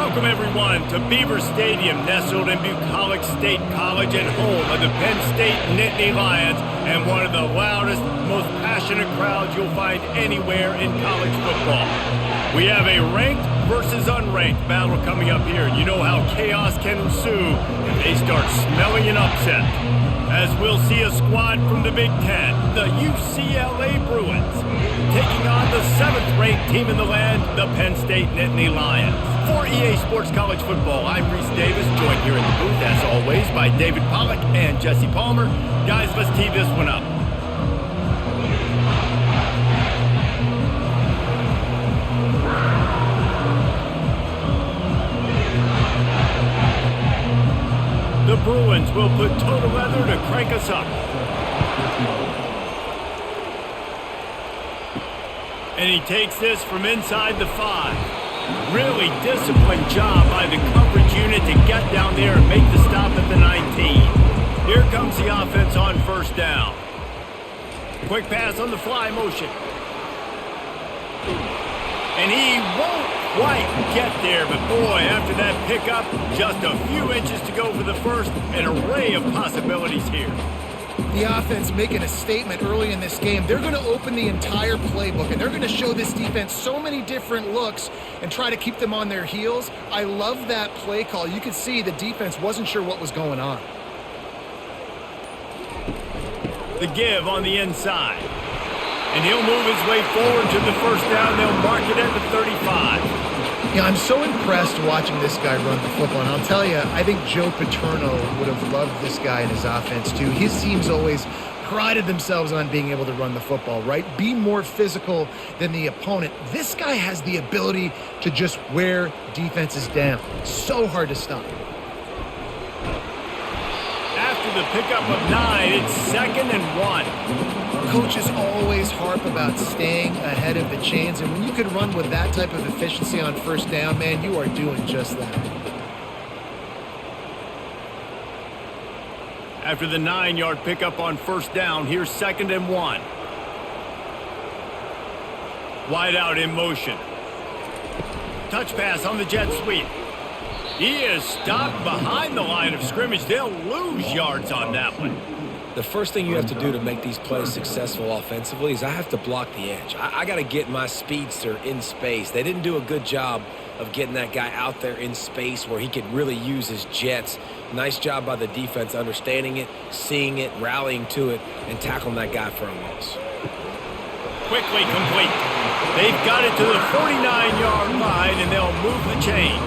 Welcome, everyone, to Beaver Stadium, nestled in Bucolic State College and home of the Penn State Nittany Lions and one of the loudest, most passionate crowds you'll find anywhere in college football. We have a ranked versus unranked battle coming up here, and you know how chaos can ensue if they start smelling an upset. As we'll see a squad from the Big Ten, the UCLA Bruins, taking on the 7th-ranked team in the land, the Penn State Nittany Lions. For EA Sports College Football, I'm Reese Davis, joined here in the booth, as always, by David Pollack and Jesse Palmer. Guys, let's tee this one up. The Bruins will put total leather to crank us up. And he takes this from inside the 5. Really disciplined job by the coverage unit to get down there and make the stop at the 19. Here comes the offense on first down. Quick pass on the fly motion. And he won't quite get there, but boy, after that pickup, just a few inches to go for the first. An array of possibilities here. The offense making a statement early in this game. They're going to open the entire playbook, and they're going to show this defense so many different looks and try to keep them on their heels. I love that play call. You could see the defense wasn't sure what was going on. The give on the inside. And he'll move his way forward to the first down. They'll mark it at the 35. Yeah, I'm so impressed watching this guy run the football. And I'll tell you, I think Joe Paterno would have loved this guy in his offense too. His teams always prided themselves on being able to run the football, right? Be more physical than the opponent. This guy has the ability to just wear defenses down. So hard to stop. After the pickup of 9, it's 2nd and 1. Coaches always harp about staying ahead of the chains, and when you can run with that type of efficiency on first down, man, you are doing just that. After the 9-yard pickup on first down, here's 2nd and 1. Wide out in motion. Touch pass on the jet sweep. He is stopped behind the line of scrimmage. They'll lose yards on that one. The first thing you have to do to make these plays successful offensively is I have to block the edge. I got to get my speedster in space. They didn't do a good job of getting that guy out there in space where he could really use his jets. Nice job by the defense understanding it, seeing it, rallying to it, and tackling that guy for a loss. Quickly complete. They've got it to the 49-yard line, and they'll move the chains.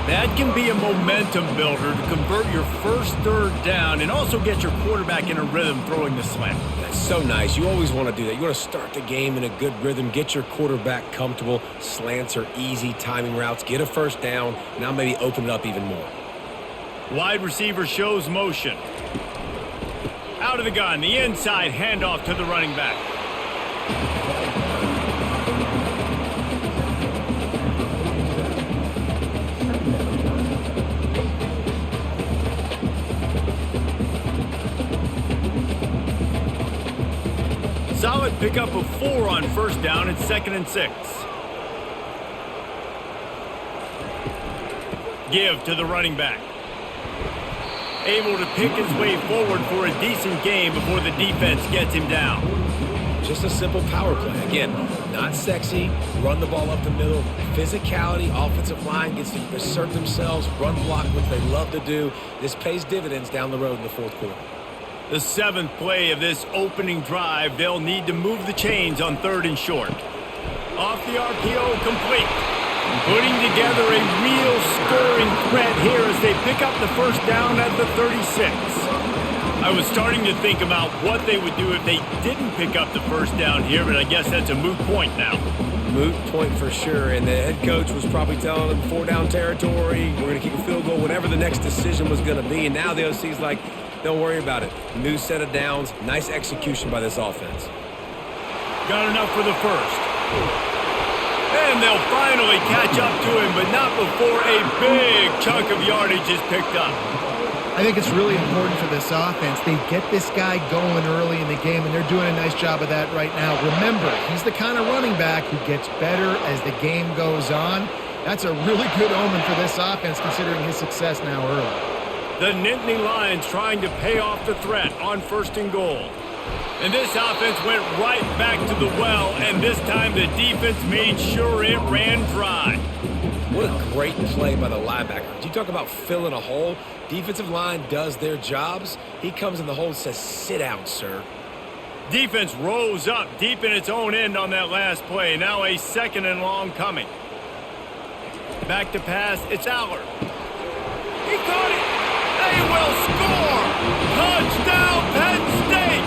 That can be a momentum builder to convert your first third down and also get your quarterback in a rhythm throwing the slant. That's so nice. You always want to do that. You want to start the game in a good rhythm, get your quarterback comfortable. Slants are easy, timing routes, get a first down, now maybe open it up even more. Wide receiver shows motion. Out of the gun, the inside handoff to the running back. Solid pickup of 4 on first down. It's 2nd and 6. Give to the running back. Able to pick his way forward for a decent gain before the defense gets him down. Just a simple power play. Again, not sexy, run the ball up the middle. Physicality, offensive line gets to assert themselves, run block, which they love to do. This pays dividends down the road in the fourth quarter. The 7th play of this opening drive, they'll need to move the chains on 3rd and short. Off the RPO, complete. Putting together a real scoring threat here as they pick up the first down at the 36. I was starting to think about what they would do if they didn't pick up the first down here, but I guess that's a moot point now. Moot point for sure, and the head coach was probably telling them 4-down territory, we're going to kick a field goal, whatever the next decision was going to be, and now the OC's like, don't worry about it. New set of downs. Nice execution by this offense. Got enough for the first. And they'll finally catch up to him, but not before a big chunk of yardage is picked up. I think it's really important for this offense. They get this guy going early in the game, and they're doing a nice job of that right now. Remember, he's the kind of running back who gets better as the game goes on. That's a really good omen for this offense considering his success now early. The Nittany Lions trying to pay off the threat on 1st and goal. And this offense went right back to the well, and this time the defense made sure it ran dry. What a great play by the linebacker. You talk about filling a hole. Defensive line does their jobs. He comes in the hole and says, "Sit down, sir." Defense rose up deep in its own end on that last play. Now a 2nd and long coming. Back to pass. It's Allard. He caught it. They will score. Touchdown, Penn State.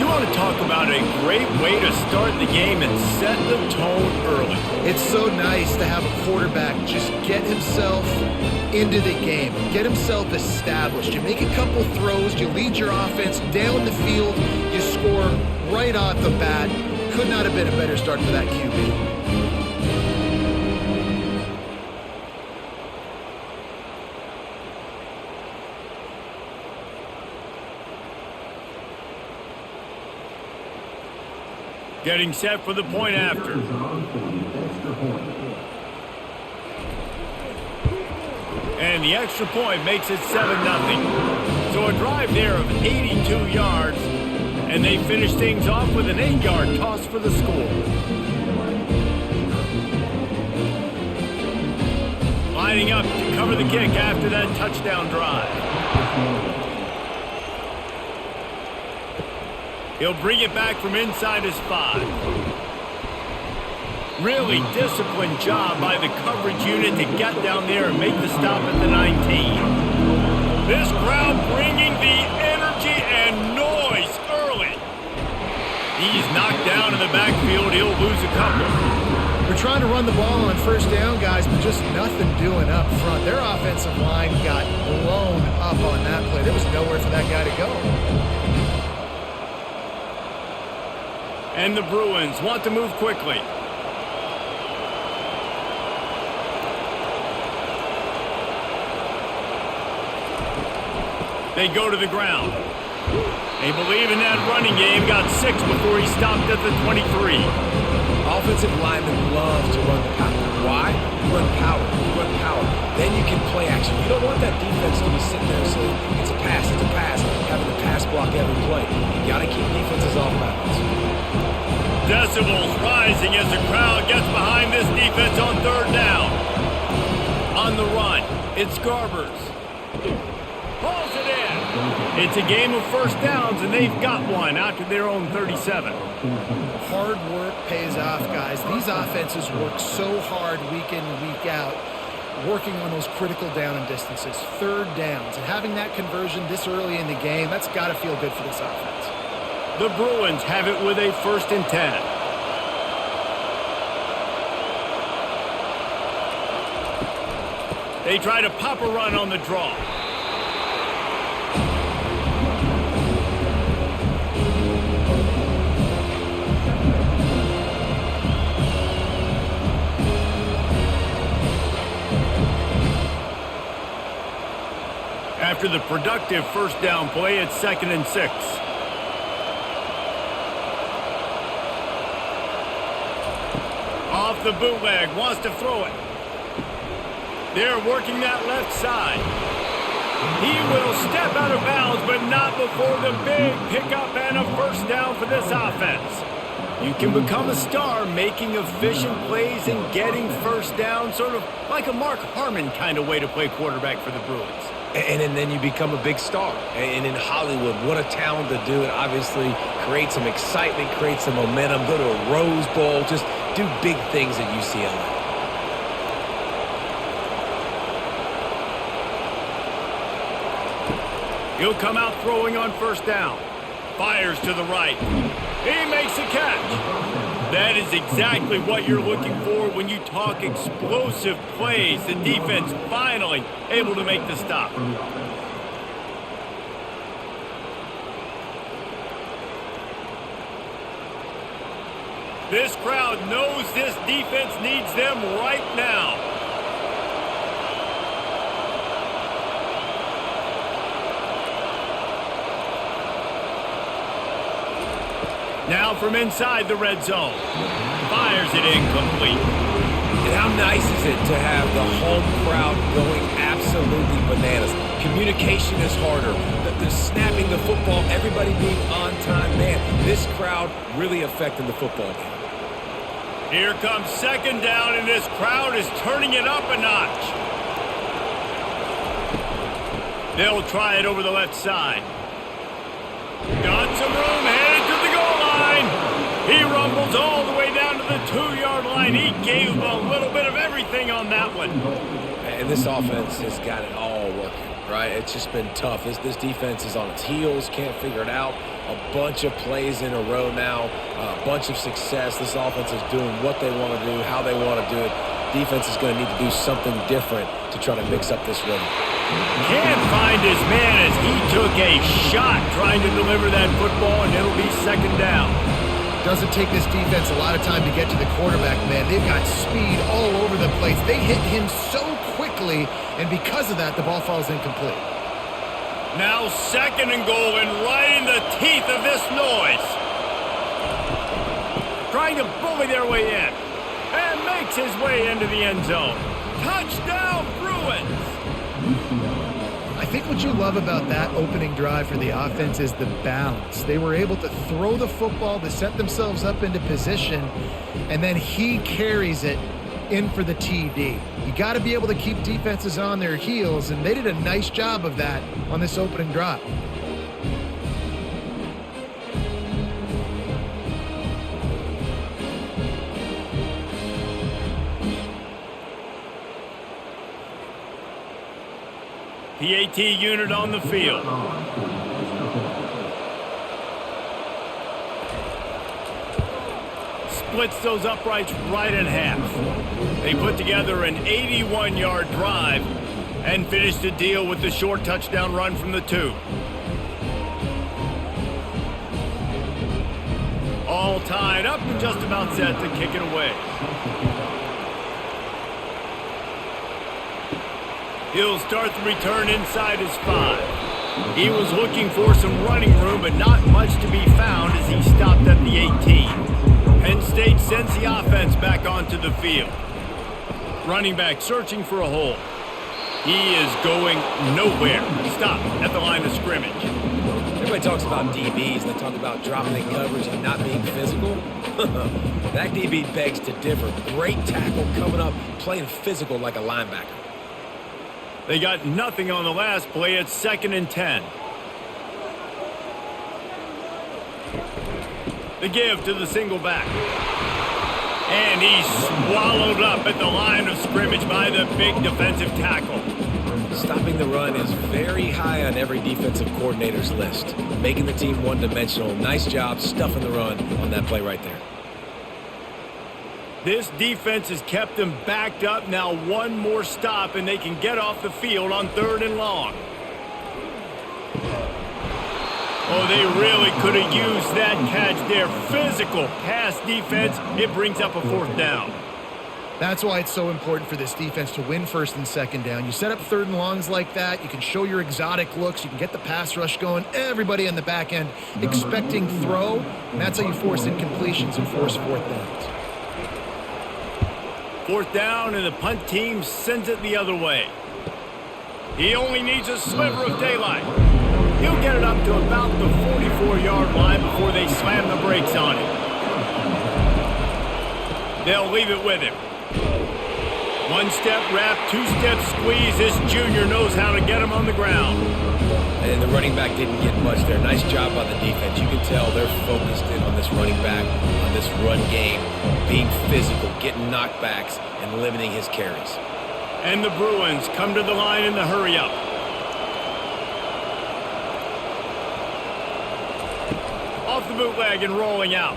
You want to talk about a great way to start the game and set the tone early. It's so nice to have a quarterback just get himself into the game, get himself established. You make a couple throws, you lead your offense down the field, you score right off the bat. Could not have been a better start for that QB. Getting set for the point after. And the extra point makes it 7-0. So a drive there of 82 yards, and they finish things off with an 8-yard toss for the score. Lining up to cover the kick after that touchdown drive. He'll bring it back from inside his 5. Really disciplined job by the coverage unit to get down there and make the stop at the 19. This crowd bringing the energy and noise early. He's knocked down in the backfield. He'll lose a couple. We're trying to run the ball on 1st down, guys, but just nothing doing up front. Their offensive line got blown up on that play. There was nowhere for that guy to go. And the Bruins want to move quickly. They go to the ground. They believe in that running game. Got 6 before he stopped at the 23. Offensive linemen love to run the power. Why? You run power. You run power. Then you can play action. You don't want that defense to be sitting there saying, it's a pass, having to pass block every play. You got to keep defenses off balance. Decibels rising as the crowd gets behind this defense on 3rd down. On the run, it's Garbers. Pulls it in. It's a game of 1st downs, and they've got one out to their own 37. Hard work pays off, guys. These offenses work so hard week in and week out, working on those critical down and distances, 3rd downs. And having that conversion this early in the game, that's got to feel good for this offense. The Bruins have it with a 1st and 10. They try to pop a run on the draw. After the productive 1st down play, it's 2nd and 6. Off the bootleg, wants to throw it. They're working that left side. He will step out of bounds, but not before the big pickup and a 1st down for this offense. You can become a star making efficient plays and getting 1st down, sort of like a Mark Harmon kind of way to play quarterback for the Bruins. And then you become a big star. And in Hollywood, what a talent to do it. Obviously, create some excitement, create some momentum, go to a Rose Bowl, just do big things at UCLA. He'll come out throwing on 1st down. Fires to the right. He makes a catch. That is exactly what you're looking for when you talk explosive plays. The defense finally able to make the stop. This crowd knows this defense needs them right now. Now from inside the red zone. Fires it incomplete. And how nice it to have the home crowd going absolutely bananas. Communication is harder. The snapping the football, everybody being on time. Man, this crowd really affecting the football game. Here comes second down, and this crowd is turning it up a notch. They'll try it over the left side. Got some room, headed to the goal line. He rumbles all the way down to the 2-yard line. He gave a little bit of everything on that one. And this offense has got it all working, right? It's just been tough. This defense is on its heels, can't figure it out. A bunch of plays in a row now, a bunch of success. This offense is doing what they want to do, how they want to do it. Defense is going to need to do something different to try to mix up this rhythm. Can't find his man as he took a shot trying to deliver that football, and it'll be second down. Doesn't take this defense a lot of time to get to the quarterback, man. They've got speed all over the place. They hit him so quickly, and because of that, the ball falls incomplete. Now second and goal, and right in the teeth of this noise. Trying to bully their way in, and makes his way into the end zone. Touchdown, Bruins! I think what you love about that opening drive for the offense is the balance. They were able to throw the football to set themselves up into position, and then he carries it in for the TD. You got to be able to keep defenses on their heels, and they did a nice job of that on this opening drive. PAT unit on the field. Splits those uprights right in half. They put together an 81-yard drive and finish the deal with the short touchdown run from the 2. All tied up and just about set to kick it away. He'll start the return inside his 5. He was looking for some running room, but not much to be found as he stopped at the 18. Penn State sends the offense back onto the field. Running back searching for a hole. He is going nowhere. Stop at the line of scrimmage. Everybody talks about DBs. They talk about dropping in coverage and not being physical. That DB begs to differ. Great tackle coming up, playing physical like a linebacker. They got nothing on the last play. It's 2nd and 10. The give to the single back. And he's swallowed up at the line of scrimmage by the big defensive tackle. Stopping the run is very high on every defensive coordinator's list. Making the team one-dimensional. Nice job stuffing the run on that play right there. This defense has kept them backed up. Now one more stop, and they can get off the field on 3rd and long. Oh, they really could have used that catch there. Physical pass defense. It brings up a 4th down. That's why it's so important for this defense to win 1st and 2nd down. You set up 3rd and longs like that. You can show your exotic looks. You can get the pass rush going. Everybody on the back end expecting throw. And that's how you force incompletions and force 4th downs. 4th down, and the punt team sends it the other way. He only needs a sliver of daylight. He'll get it up to about the 44-yard line before they slam the brakes on it. They'll leave it with him. 1-step wrap, 2-step squeeze. This junior knows how to get him on the ground. And the running back didn't get much there. Nice job by the defense. You can tell they're focused in on this running back, on this run game, being physical, getting knockbacks, and limiting his carries. And the Bruins come to the line in the hurry-up. Off the bootleg and rolling out.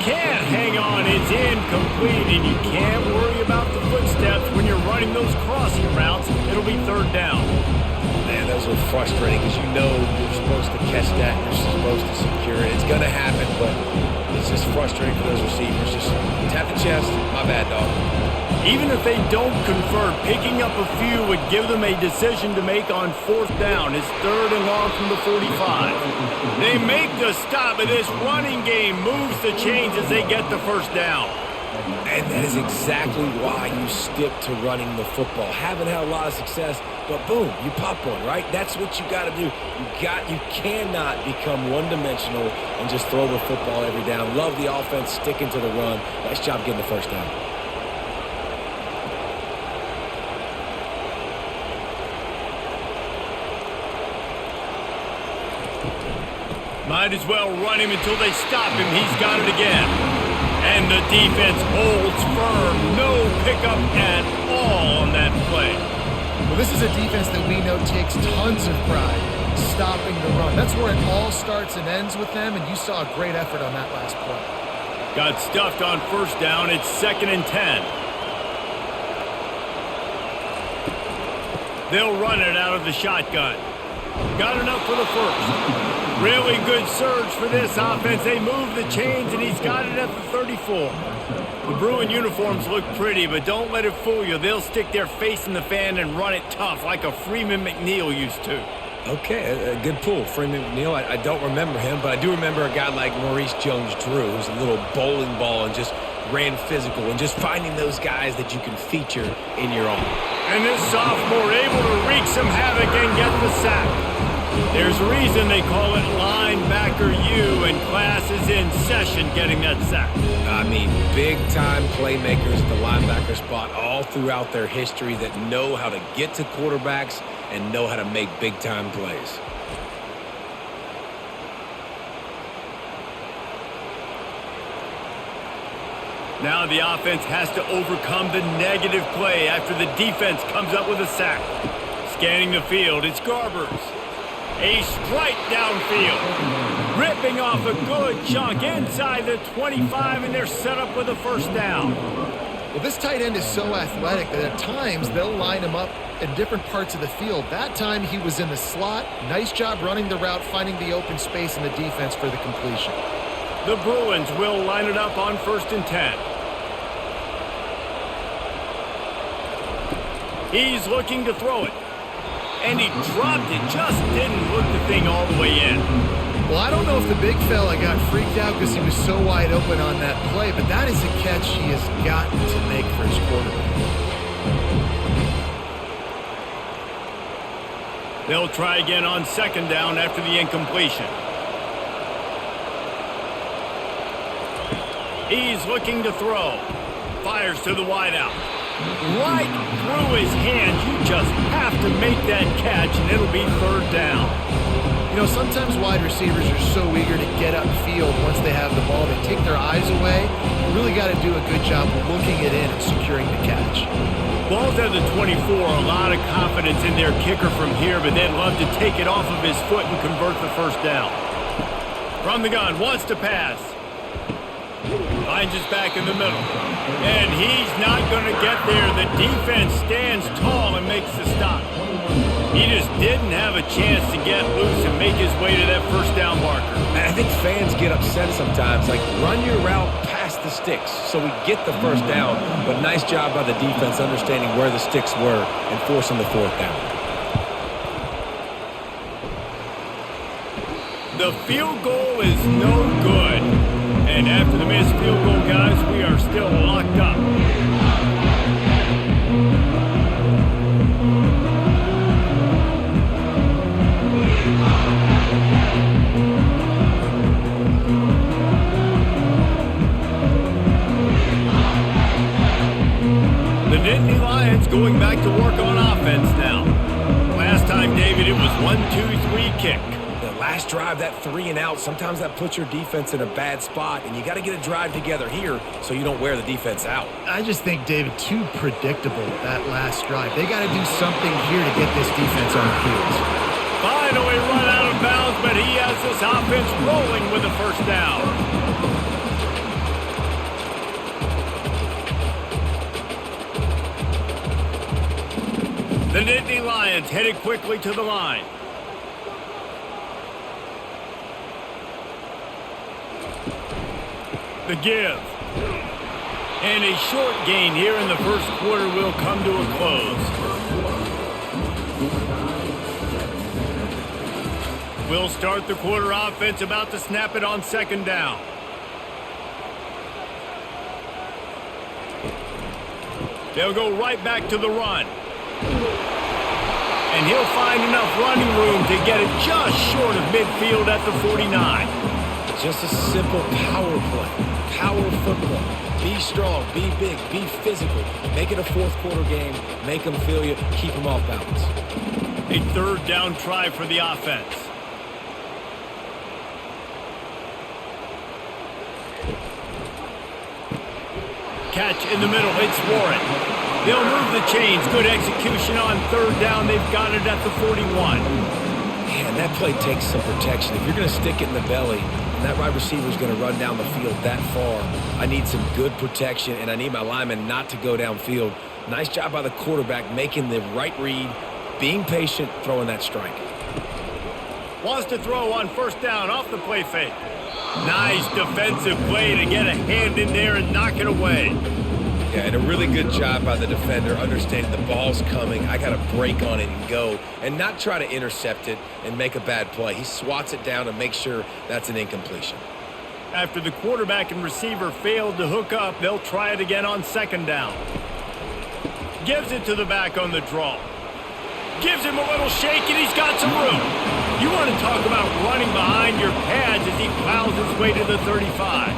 Can't hang on. It's incomplete, and you can't worry about the footsteps when you're running those crossing routes. It'll be 3rd down. Man, those are frustrating because you know you're supposed to catch that. You're supposed to secure it. It's going to happen, but it's just frustrating for those receivers. Just tap the chest. My bad, dog. Even if they don't convert, picking up a few would give them a decision to make on 4th down. It's 3rd and long from the 45. They make the stop, and this running game moves the chains as they get the 1st down. And that is exactly why you stick to running the football. Haven't had a lot of success, but boom, you pop one, right? That's what you got to do. You cannot become one-dimensional and just throw the football every down. Love the offense sticking to the run. Nice job getting the first down. Might as well run him until they stop him. He's got it again. And the defense holds firm. No pickup at all on that play. Well, this is a defense that we know takes tons of pride stopping the run. That's where it all starts and ends with them, and you saw a great effort on that last play. Got stuffed on first down. It's 2nd and 10. They'll run it out of the shotgun. Got enough for the first. Really good surge for this offense. They move the chains, and he's got it at the 34. The Bruin uniforms look pretty, but don't let it fool you. They'll stick their face in the fan and run it tough like a Freeman McNeil used to. Okay, a good pull. Freeman McNeil, I don't remember him, but I do remember a guy like Maurice Jones-Drew, who's a little bowling ball and just ran physical, and just finding those guys that you can feature in your own. And this sophomore able to wreak some havoc and get the sack. There's a reason they call it linebacker U, and class is in session getting that sack. I mean, big-time playmakers at the linebacker spot all throughout their history that know how to get to quarterbacks and know how to make big-time plays. Now the offense has to overcome the negative play after the defense comes up with a sack. Scanning the field, it's Garbers. A strike downfield. Ripping off a good chunk inside the 25, and they're set up with a first down. Well, this tight end is so athletic that at times they'll line him up in different parts of the field. That time he was in the slot. Nice job running the route, finding the open space in the defense for the completion. The Bruins will line it up on 1st and 10. He's looking to throw it. And he dropped it, just didn't look the thing all the way in. Well, I don't know if the big fella got freaked out because he was so wide open on that play, but that is a catch he has got to make for his quarterback. They'll try again on 2nd down after the incompletion. He's looking to throw. Fires to the wideout. Right through his hands. You just have to make that catch, and it'll be 3rd down. You know, sometimes wide receivers are so eager to get upfield once they have the ball. They take their eyes away. You really got to do a good job looking it in and securing the catch. Ball's at the 24. A lot of confidence in their kicker from here, but they'd love to take it off of his foot and convert the first down. From the gun, wants to pass. Finds his back in the middle. And he's not going to get there. The defense stands tall and makes the stop. He just didn't have a chance to get loose and make his way to that first down marker. And I think fans get upset sometimes. Like, run your route past the sticks so we get the first down. But nice job by the defense understanding where the sticks were and forcing the 4th down. The field goal is no good. And after the missed field goal, guys, we are still locked up. The Nittany Lions going back to work on offense now. Last time, David, it was 1-2-3 kick. Last drive, that 3 and out, sometimes that puts your defense in a bad spot, and you got to get a drive together here so you don't wear the defense out. I just think, David, too predictable that last drive. They got to do something here to get this defense on the heels. Finally run out of bounds, but he has this offense rolling with the first down. The Nittany Lions headed quickly to the line. The give. And a short gain here in the first quarter will come to a close. We'll start the quarter offense about to snap it on 2nd down. They'll go right back to the run. And he'll find enough running room to get it just short of midfield at the 49. Just a simple power play. Power football. Be strong, be big, be physical. Make it a fourth quarter game. Make them feel you. Keep them off balance. A third down try for the offense. Catch in the middle. It's Warren. They'll move the chains. Good execution on third down. They've got it at the 41. Man, that play takes some protection. If you're going to stick it in the belly, and that wide receiver is going to run down the field that far, I need some good protection, and I need my lineman not to go downfield. Nice job by the quarterback making the right read, being patient, throwing that strike. Wants to throw on first down off the play fake. Nice defensive play to get a hand in there and knock it away. Yeah, and a really good job by the defender understanding the ball's coming. I got to break on it and go and not try to intercept it and make a bad play. He swats it down and makes sure that's an incompletion. After the quarterback and receiver failed to hook up, they'll try it again on second down. Gives it to the back on the draw. Gives him a little shake, and he's got some room. You want to talk about running behind your pads as he plows his way to the 35.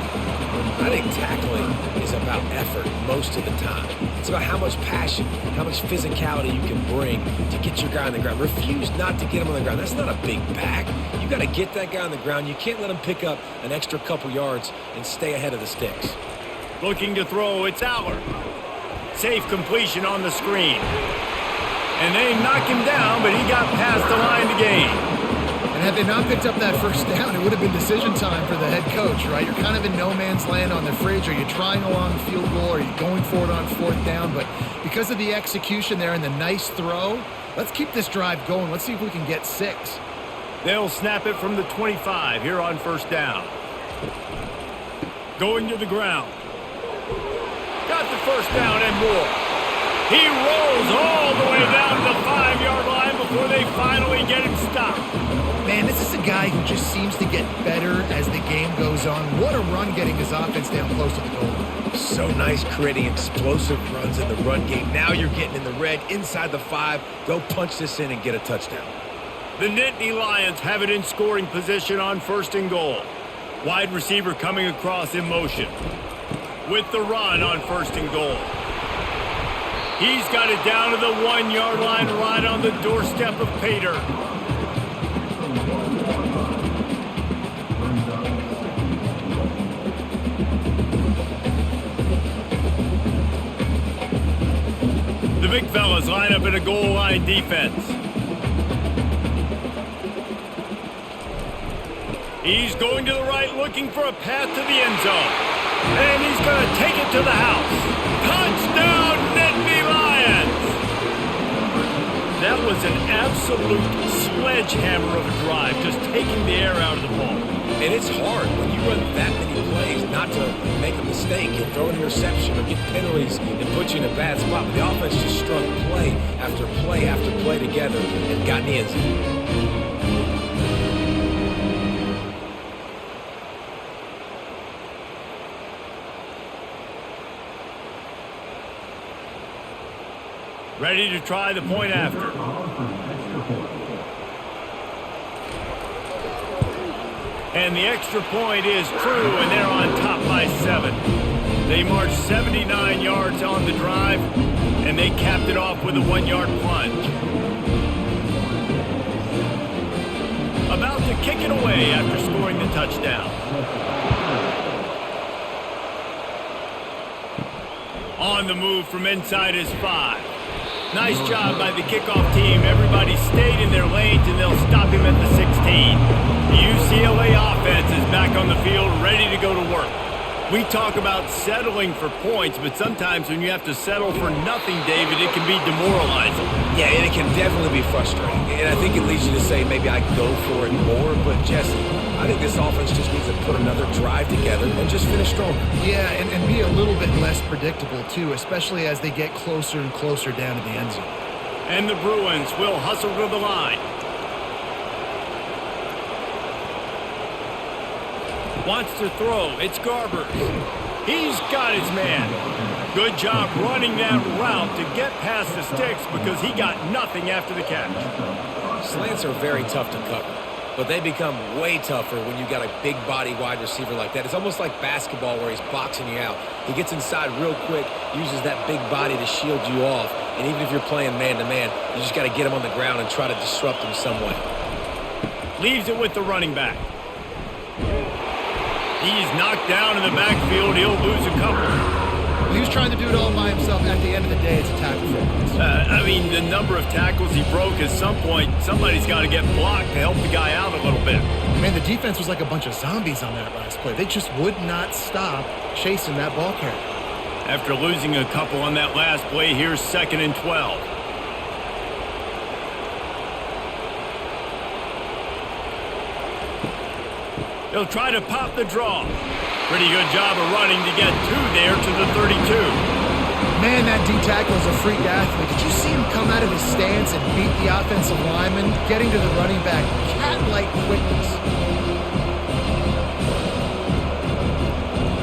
I think tackling is about effort most of the time. It's about how much passion, how much physicality you can bring to get your guy on the ground. Refuse not to get him on the ground. That's not a big back. You got to get that guy on the ground. You can't let him pick up an extra couple yards and stay ahead of the sticks. Looking to throw, it's Aller. Safe completion on the screen. And they knocked him down, but he got past the line to gain. And had they not picked up that first down, it would have been decision time for the head coach, right? You're kind of in no man's land on the fridge. Are you trying a long field goal? Are you going for it on fourth down? But because of the execution there and the nice throw, let's keep this drive going. Let's see if we can get 6. They'll snap it from the 25 here on first down. Going to the ground. Got the first down and more. He rolls all the way down to the 5-yard line before they finally get him stopped. Man, this is a guy who just seems to get better as the game goes on. What a run getting his offense down close to the goal line. So nice creating explosive runs in the run game. Now you're getting in the red inside the 5. Go punch this in and get a touchdown. The Nittany Lions have it in scoring position on first and goal. Wide receiver coming across in motion. With the run on first and goal. He's got it down to the 1-yard line right on the doorstep of Pater. The big fellas line up in a goal line defense. He's going to the right looking for a path to the end zone. And he's going to take it to the house. Touchdown, Nittany Lions! That was an absolute sledgehammer of a drive, just taking the air out of the ball. And it's hard when you run that many plays not to make a mistake and throw an interception or get penalties and put you in a bad spot. But the offense just strung play after play after play together and got in the end zone. Ready to try the point after. And the extra point is true, and they're on top by 7. They marched 79 yards on the drive, and they capped it off with a 1-yard plunge. About to kick it away after scoring the touchdown. On the move from inside his 5. Nice job by the kickoff team. Everybody stayed in their lanes, and they'll stop him at the 16. The UCLA offense is back on the field, ready to go to work. We talk about settling for points, but sometimes when you have to settle for nothing, David, it can be demoralizing. Yeah, and it can definitely be frustrating. And I think it leads you to say maybe I go for it more. But, Jesse, I think this offense just needs to put another drive together and just finish stronger. Yeah, and be a little bit less predictable, too, especially as they get closer and closer down to the end zone. And the Bruins will hustle to the line. Wants to throw. It's Garber. He's got his man. Good job running that route to get past the sticks because he got nothing after the catch. Slants are very tough to cover, but they become way tougher when you got a big body wide receiver like that. It's almost like basketball where he's boxing you out. He gets inside real quick, uses that big body to shield you off, and even if you're playing man-to-man, you just got to get him on the ground and try to disrupt him some way. Leaves it with the running back. He's knocked down in the backfield. He'll lose a couple. He was trying to do it all by himself, and at the end of the day, it's a tackle for him. I mean, the number of tackles he broke, at some point, somebody's got to get blocked to help the guy out a little bit. Man, the defense was like a bunch of zombies on that last play. They just would not stop chasing that ball carrier. After losing a couple on that last play, here's 2nd and 12. He'll try to pop the draw. Pretty good job of running to get 2 there to the 32. Man, that D-tackle is a freak athlete. Did you see him come out of his stance and beat the offensive lineman, getting to the running back? Cat-like quickness.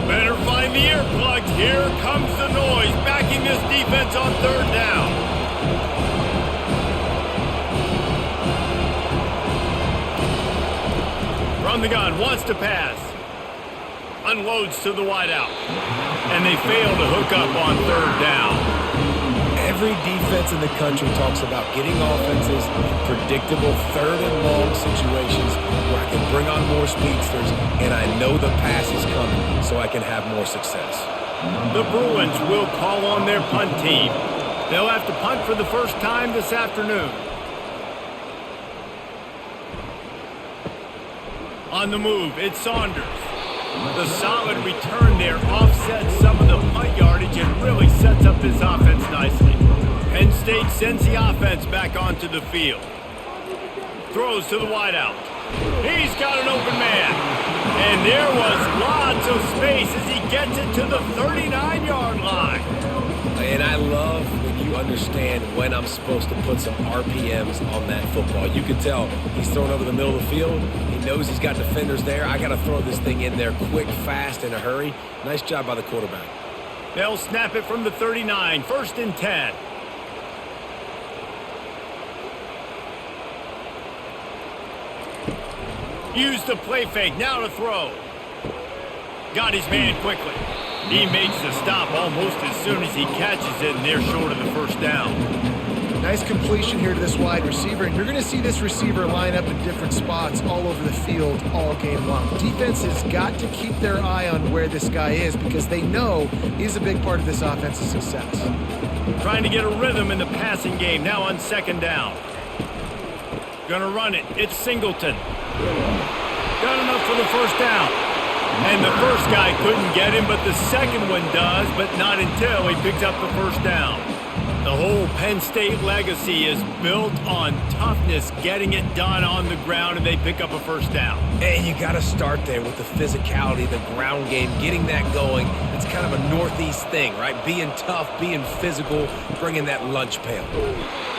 Better find the earplugs. Here comes the noise, backing this defense on 3rd down. From the gun, wants to pass. Unloads to the wideout. And they fail to hook up on 3rd down. Every defense in the country talks about getting offenses in predictable 3rd and long situations where I can bring on more speedsters and I know the pass is coming so I can have more success. The Bruins will call on their punt team. They'll have to punt for the first time this afternoon. On the move, it's Saunders. The solid return there offsets some of the punt yardage and really sets up this offense nicely. Penn State sends the offense back onto the field. Throws to the wideout. He's got an open man. And there was lots of space as he gets it to the 39-yard line. And I love when you understand when I'm supposed to put some RPMs on that football. You can tell he's throwing over the middle of the field. He knows he's got defenders there. I got to throw this thing in there quick, fast, in a hurry. Nice job by the quarterback. They'll snap it from the 39, 1st and 10. Use the play fake, now to throw. Got his man quickly. He makes the stop almost as soon as he catches it, and they're short of the 1st down. Nice completion here to this wide receiver, and you're going to see this receiver line up in different spots all over the field all game long. Defense has got to keep their eye on where this guy is because they know he's a big part of this offense's success. Trying to get a rhythm in the passing game, now on 2nd down. Gonna run it, it's Singleton. Got enough for the 1st down. And the first guy couldn't get him, but the second one does, but not until he picks up the 1st down. The whole Penn State legacy is built on toughness, getting it done on the ground, and they pick up a 1st down. And you got to start there with the physicality, the ground game, getting that going. It's kind of a Northeast thing, right? Being tough, being physical, bringing that lunch pail.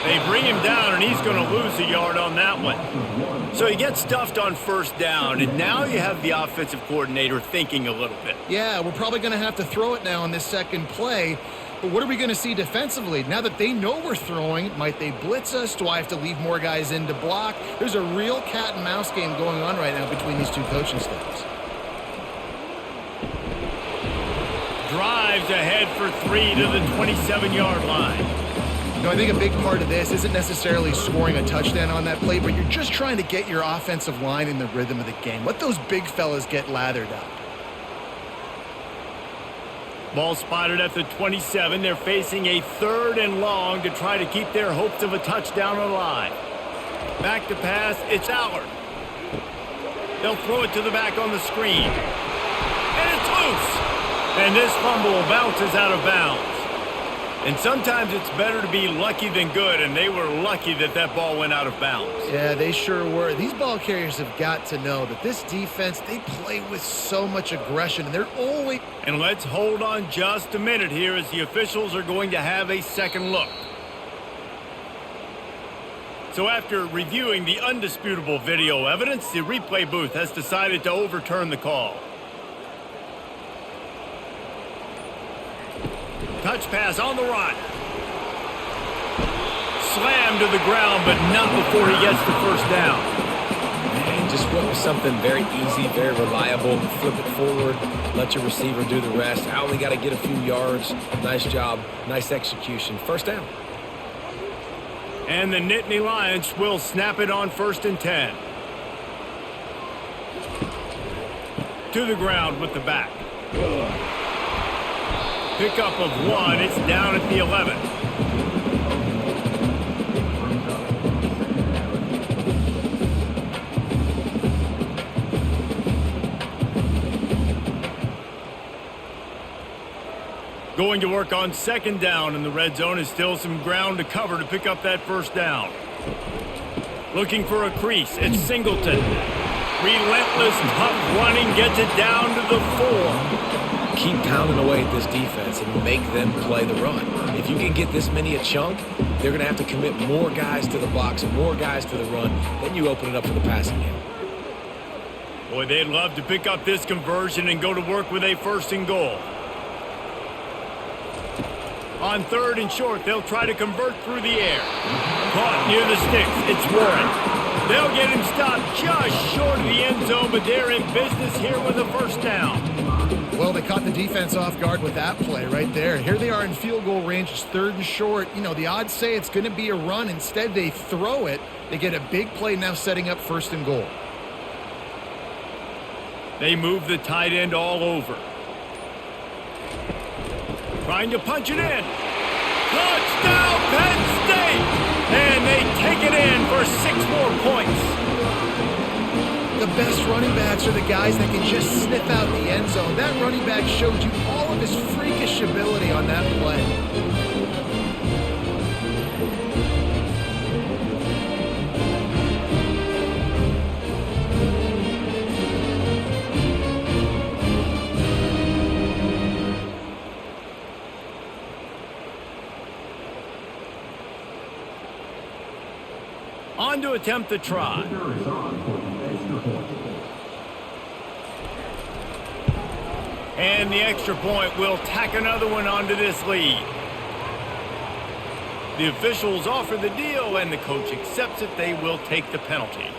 They bring him down, and he's going to lose a yard on that one. So he gets stuffed on 1st down, and now you have the offensive coordinator thinking a little bit. Yeah, we're probably going to have to throw it now on this second play. But what are we going to see defensively? Now that they know we're throwing, might they blitz us? Do I have to leave more guys in to block? There's a real cat and mouse game going on right now between these two coaching staffs. Drives ahead for 3 to the 27-yard line. You know, I think a big part of this isn't necessarily scoring a touchdown on that play, but you're just trying to get your offensive line in the rhythm of the game. Let those big fellas get lathered up. Ball spotted at the 27. They're facing a 3rd and long to try to keep their hopes of a touchdown alive. Back to pass, it's Allard. They'll throw it to the back on the screen. And it's loose. And this fumble bounces out of bounds. And sometimes it's better to be lucky than good, and they were lucky that that ball went out of bounds. Yeah, they sure were. These ball carriers have got to know that this defense, they play with so much aggression, and they're always... And let's hold on just a minute here as the officials are going to have a second look. So after reviewing the undisputable video evidence, the replay booth has decided to overturn the call. touch pass on the run. Slammed to the ground, but not before he gets the first down. And just went with something very easy, very reliable. Flip it forward, let your receiver do the rest. I only got to get a few yards. Nice job, nice execution. First down. And the Nittany Lions will snap it on 1st and 10. To the ground with the back. Pickup of 1. It's down at the 11. Going to work on 2nd down in the red zone is still some ground to cover to pick up that 1st down. Looking for a crease. It's Singleton. Relentless, tough running, gets it down to the 4. Keep pounding away at this defense and make them play the run. If you can get this many a chunk, they're going to have to commit more guys to the box, more guys to the run. Then you open it up for the passing game. Boy, they'd love to pick up this conversion and go to work with a 1st and goal. On 3rd and short, they'll try to convert through the air. Caught near the sticks. It's Warren. They'll get him stopped just short of the end zone, but they're in business here with a 1st down. Well, they caught the defense off guard with that play right there. Here they are in field goal range. It's 3rd and short. You know, the odds say it's going to be a run. Instead, they throw it. They get a big play now setting up 1st and goal. They move the tight end all over. Trying to punch it in. Touchdown, Penn State! And they take it in for 6 more points. The best running backs are the guys that can just sniff out the end zone. That running back showed you all of his freakish ability on that play. On to attempt the try. And the extra point will tack another one onto this lead. The officials offer the deal, and the coach accepts it. They will take the penalty.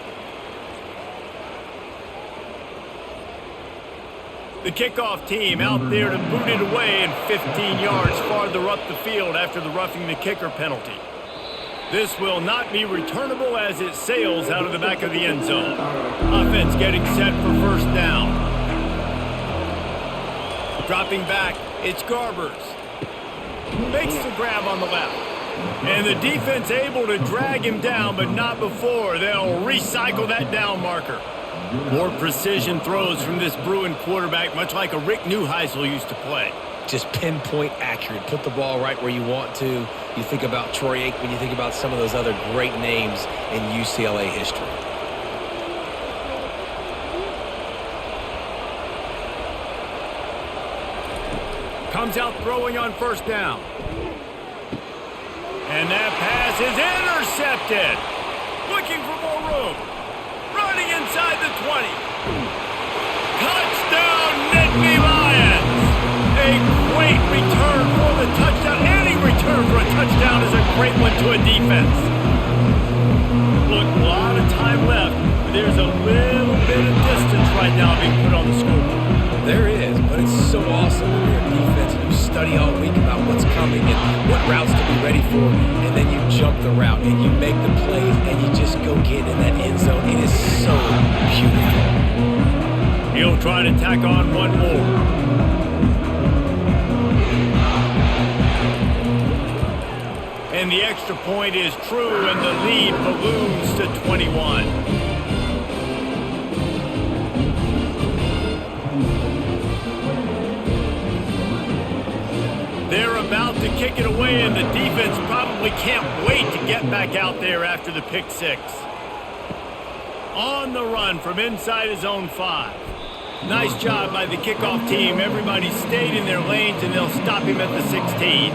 The kickoff team out there to boot it away and 15 yards farther up the field after the roughing the kicker penalty. This will not be returnable as it sails out of the back of the end zone. Offense getting set for 1st down. Dropping back, it's Garbers. Makes the grab on the left. And the defense able to drag him down, but not before. They'll recycle that down marker. More precision throws from this Bruin quarterback, much like a Rick Neuheisel used to play. Just pinpoint accurate. Put the ball right where you want to. You think about Troy Aikman, you think about some of those other great names in UCLA history. Comes out throwing on 1st down. And that pass is intercepted. Looking for more room. Running inside the 20. Touchdown, Nittany Lions. A great return for the touchdown. Any return for a touchdown is a great one to a defense. Look, a lot of time left, but there's a little bit of distance right now being put on the scoreboard. There is, but it's so awesome when you're a defense and you study all week about what's coming and what routes to be ready for, and then you jump the route and you make the plays and you just go get in that end zone. It is so beautiful. He'll try to tack on one more. And the extra point is true, and the lead balloons to 21. They're about to kick it away, and the defense probably can't wait to get back out there after the pick 6. On the run from inside his own 5. Nice job by the kickoff team. Everybody stayed in their lanes, and they'll stop him at the 16.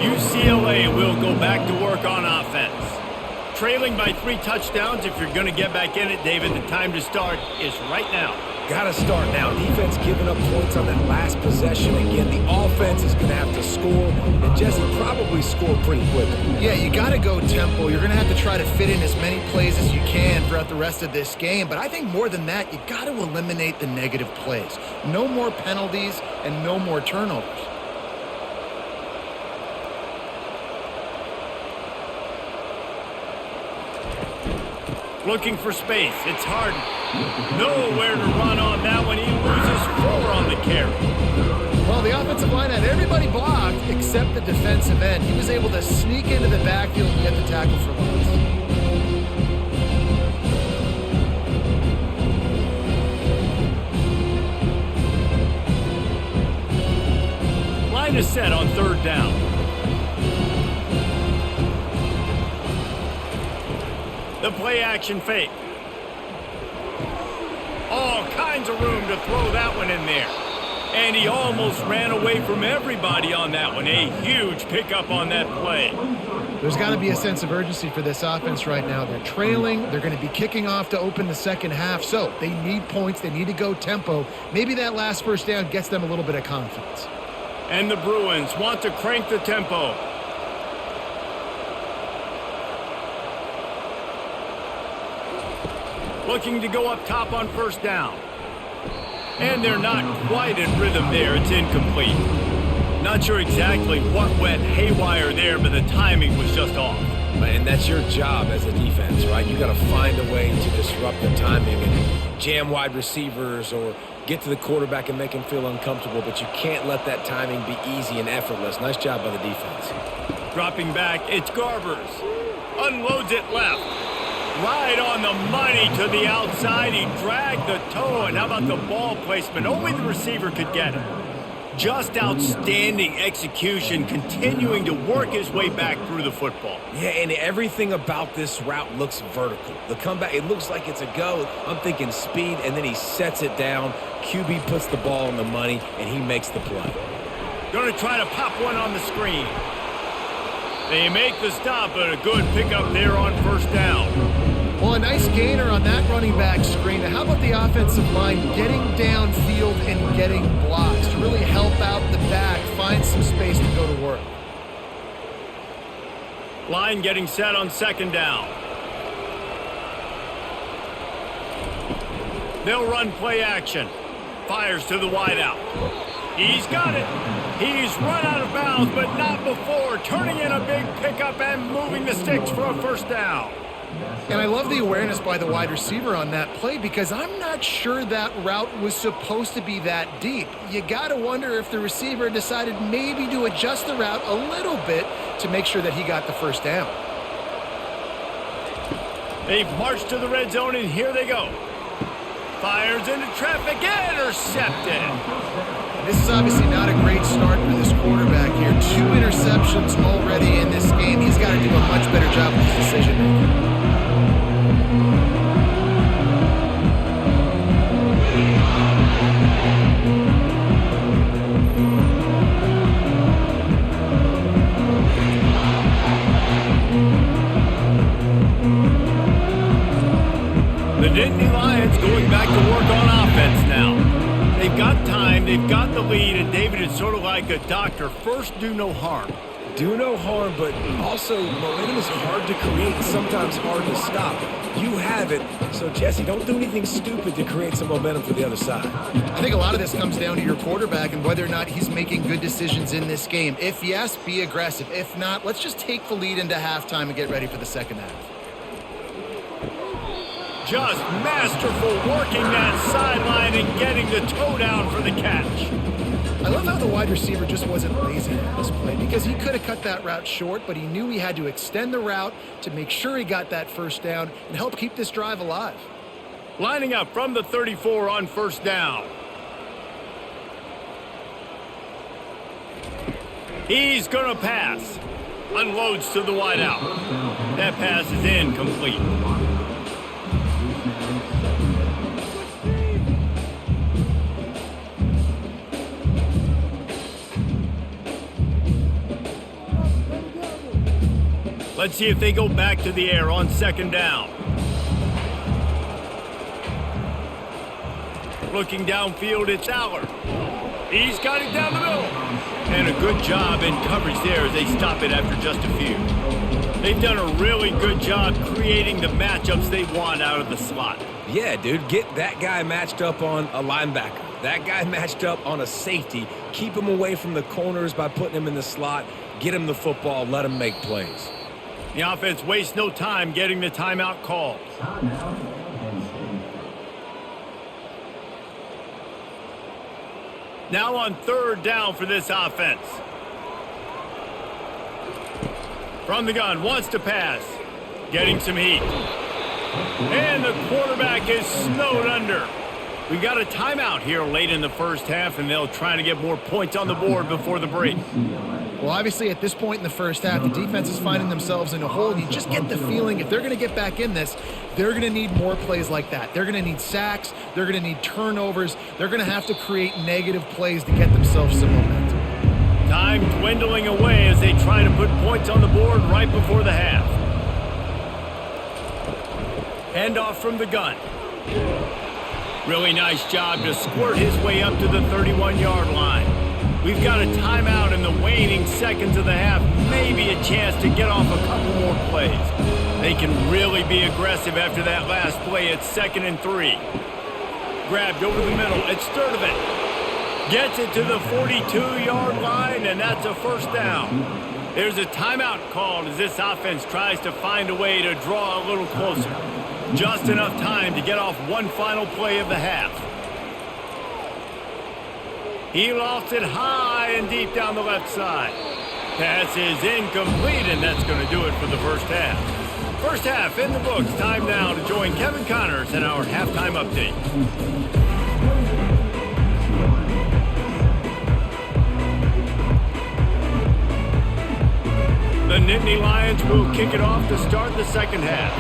UCLA will go back to work on offense. Trailing by 3 touchdowns. If you're going to get back in it, David, the time to start is right now. got to start now. Defense giving up points on that last possession. Again, the offense is going to have to score, and Jesse probably score pretty quickly. Yeah, you got to go tempo. You're going to have to try to fit in as many plays as you can throughout the rest of this game. But I think more than that, you got to eliminate the negative plays. No more penalties and no more turnovers. Looking for space. It's Harden. Nowhere to run on that one. He loses 4 on the carry. Well, the offensive line had everybody blocked except the defensive end. He was able to sneak into the backfield and get the tackle for loss. Line is set on 3rd down. The play-action fake. All kinds of room to throw that one in there. And he almost ran away from everybody on that one. A huge pickup on that play. There's got to be a sense of urgency for this offense right now. They're trailing. They're going to be kicking off to open the second half. So they need points. They need to go tempo. Maybe that last first down gets them a little bit of confidence. And the Bruins want to crank the tempo. Looking to go up top on 1st down. And they're not quite in rhythm there. It's incomplete. Not sure exactly what went haywire there, but the timing was just off. And that's your job as a defense, right? You got to find a way to disrupt the timing and jam wide receivers or get to the quarterback and make him feel uncomfortable, but you can't let that timing be easy and effortless. Nice job by the defense. Dropping back, it's Garbers. Unloads it left. Right on the money to the outside. He dragged the toe, and how about the ball placement? Only the receiver could get it. Just outstanding execution, continuing to work his way back through the football. Yeah, and everything about this route looks vertical. The comeback, it looks like it's a go. I'm thinking speed, and then he sets it down. QB puts the ball on the money, and he makes the play. Going to try to pop one on the screen. They make the stop, but a good pickup there on 1st down. Well, a nice gainer on that running back screen. Now, how about the offensive line getting downfield and getting blocks to really help out the back, find some space to go to work? Line getting set on 2nd down. They'll run play action. Fires to the wideout. He's got it. He's run out of bounds, but not before. Turning in a big pickup and moving the sticks for a 1st down. And I love the awareness by the wide receiver on that play because I'm not sure that route was supposed to be that deep. You got to wonder if the receiver decided maybe to adjust the route a little bit to make sure that he got the 1st down. They've marched to the red zone, and here they go. Fires into traffic, intercepted. This is obviously not a great start for this quarterback here. 2 interceptions already in this game. He's got to do a much better job with his decision-making. The Nittany Lions going back to work on offense now. They've got time, they've got the lead, and David is sort of like a doctor. First, do no harm. Do no harm, but also momentum is hard to create and sometimes hard to stop. You have it, so Jesse, don't do anything stupid to create some momentum for the other side. I think a lot of this comes down to your quarterback and whether or not he's making good decisions in this game. If yes, be aggressive. If not, let's just take the lead into halftime and get ready for the second half. Just masterful working that sideline and getting the toe down for the catch. I love how the wide receiver just wasn't lazy on this play because he could have cut that route short, but he knew he had to extend the route to make sure he got that 1st down and help keep this drive alive. Lining up from the 34 on 1st down. He's going to pass. Unloads to the wideout. That pass is incomplete. Let's see if they go back to the air on 2nd down. Looking downfield, it's Aller. He's got it down the middle. And a good job in coverage there as they stop it after just a few. They've done a really good job creating the matchups they want out of the slot. Yeah, dude, get that guy matched up on a linebacker. That guy matched up on a safety. Keep him away from the corners by putting him in the slot. Get him the football. Let him make plays. The offense wastes no time getting the timeout called. Now on third down for this offense. From the gun, wants to pass. Getting some heat. And the quarterback is snowed under. We got a timeout here late in the first half, and they'll try to get more points on the board before the break. Well, obviously, at this point in the first half, the defense is finding themselves in a hole. You just get the feeling if they're going to get back in this, they're going to need more plays like that. They're going to need sacks. They're going to need turnovers. They're going to have to create negative plays to get themselves some momentum. Time dwindling away as they try to put points on the board right before the half. Handoff from the gun. Really nice job to squirt his way up to the 31-yard line. We've got a timeout in the waning seconds of the half. Maybe a chance to get off a couple more plays. They can really be aggressive after that last play at 2nd and 3. Grabbed over the middle. It's Sturdivant. Gets it to the 42-yard line, and that's a first down. There's a timeout called as this offense tries to find a way to draw a little closer. Just enough time to get off one final play of the half. He lofts it high and deep down the left side. Pass is incomplete, and that's going to do it for the first half. First half in the books. Time now to join Kevin Connors in our halftime update. The Nittany Lions will kick it off to start the second half.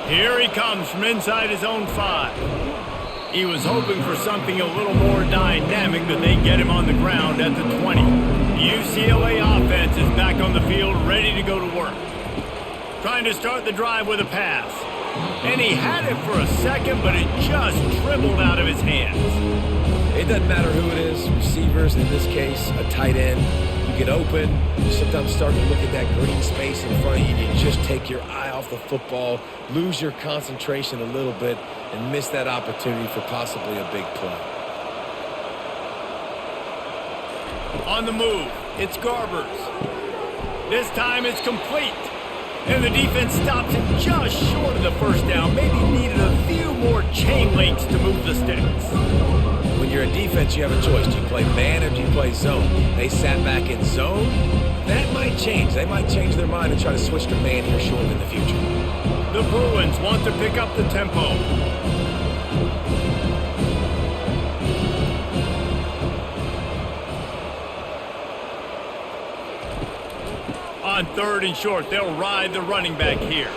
Here he comes from inside his own 5. He was hoping for something a little more dynamic, but they get him on the ground at the 20. The UCLA offense is back on the field, ready to go to work. Trying to start the drive with a pass. And he had it for a second, but it just dribbled out of his hands. It doesn't matter who it is, receivers, in this case, a tight end. You get open, you sometimes start to look at that green space in front of you, and you just take your eye off the football, lose your concentration a little bit, and miss that opportunity for possibly a big play. On the move, it's Garbers. This time it's complete. And the defense stops him just short of the first down. Maybe needed a few more chain links to move the sticks. When you're a defense, you have a choice. Do you play man or do you play zone? They sat back in zone. That might change. They might change their mind and try to switch to man here shortly in the future. The Bruins want to pick up the tempo. On 3rd and short, they'll ride the running back here.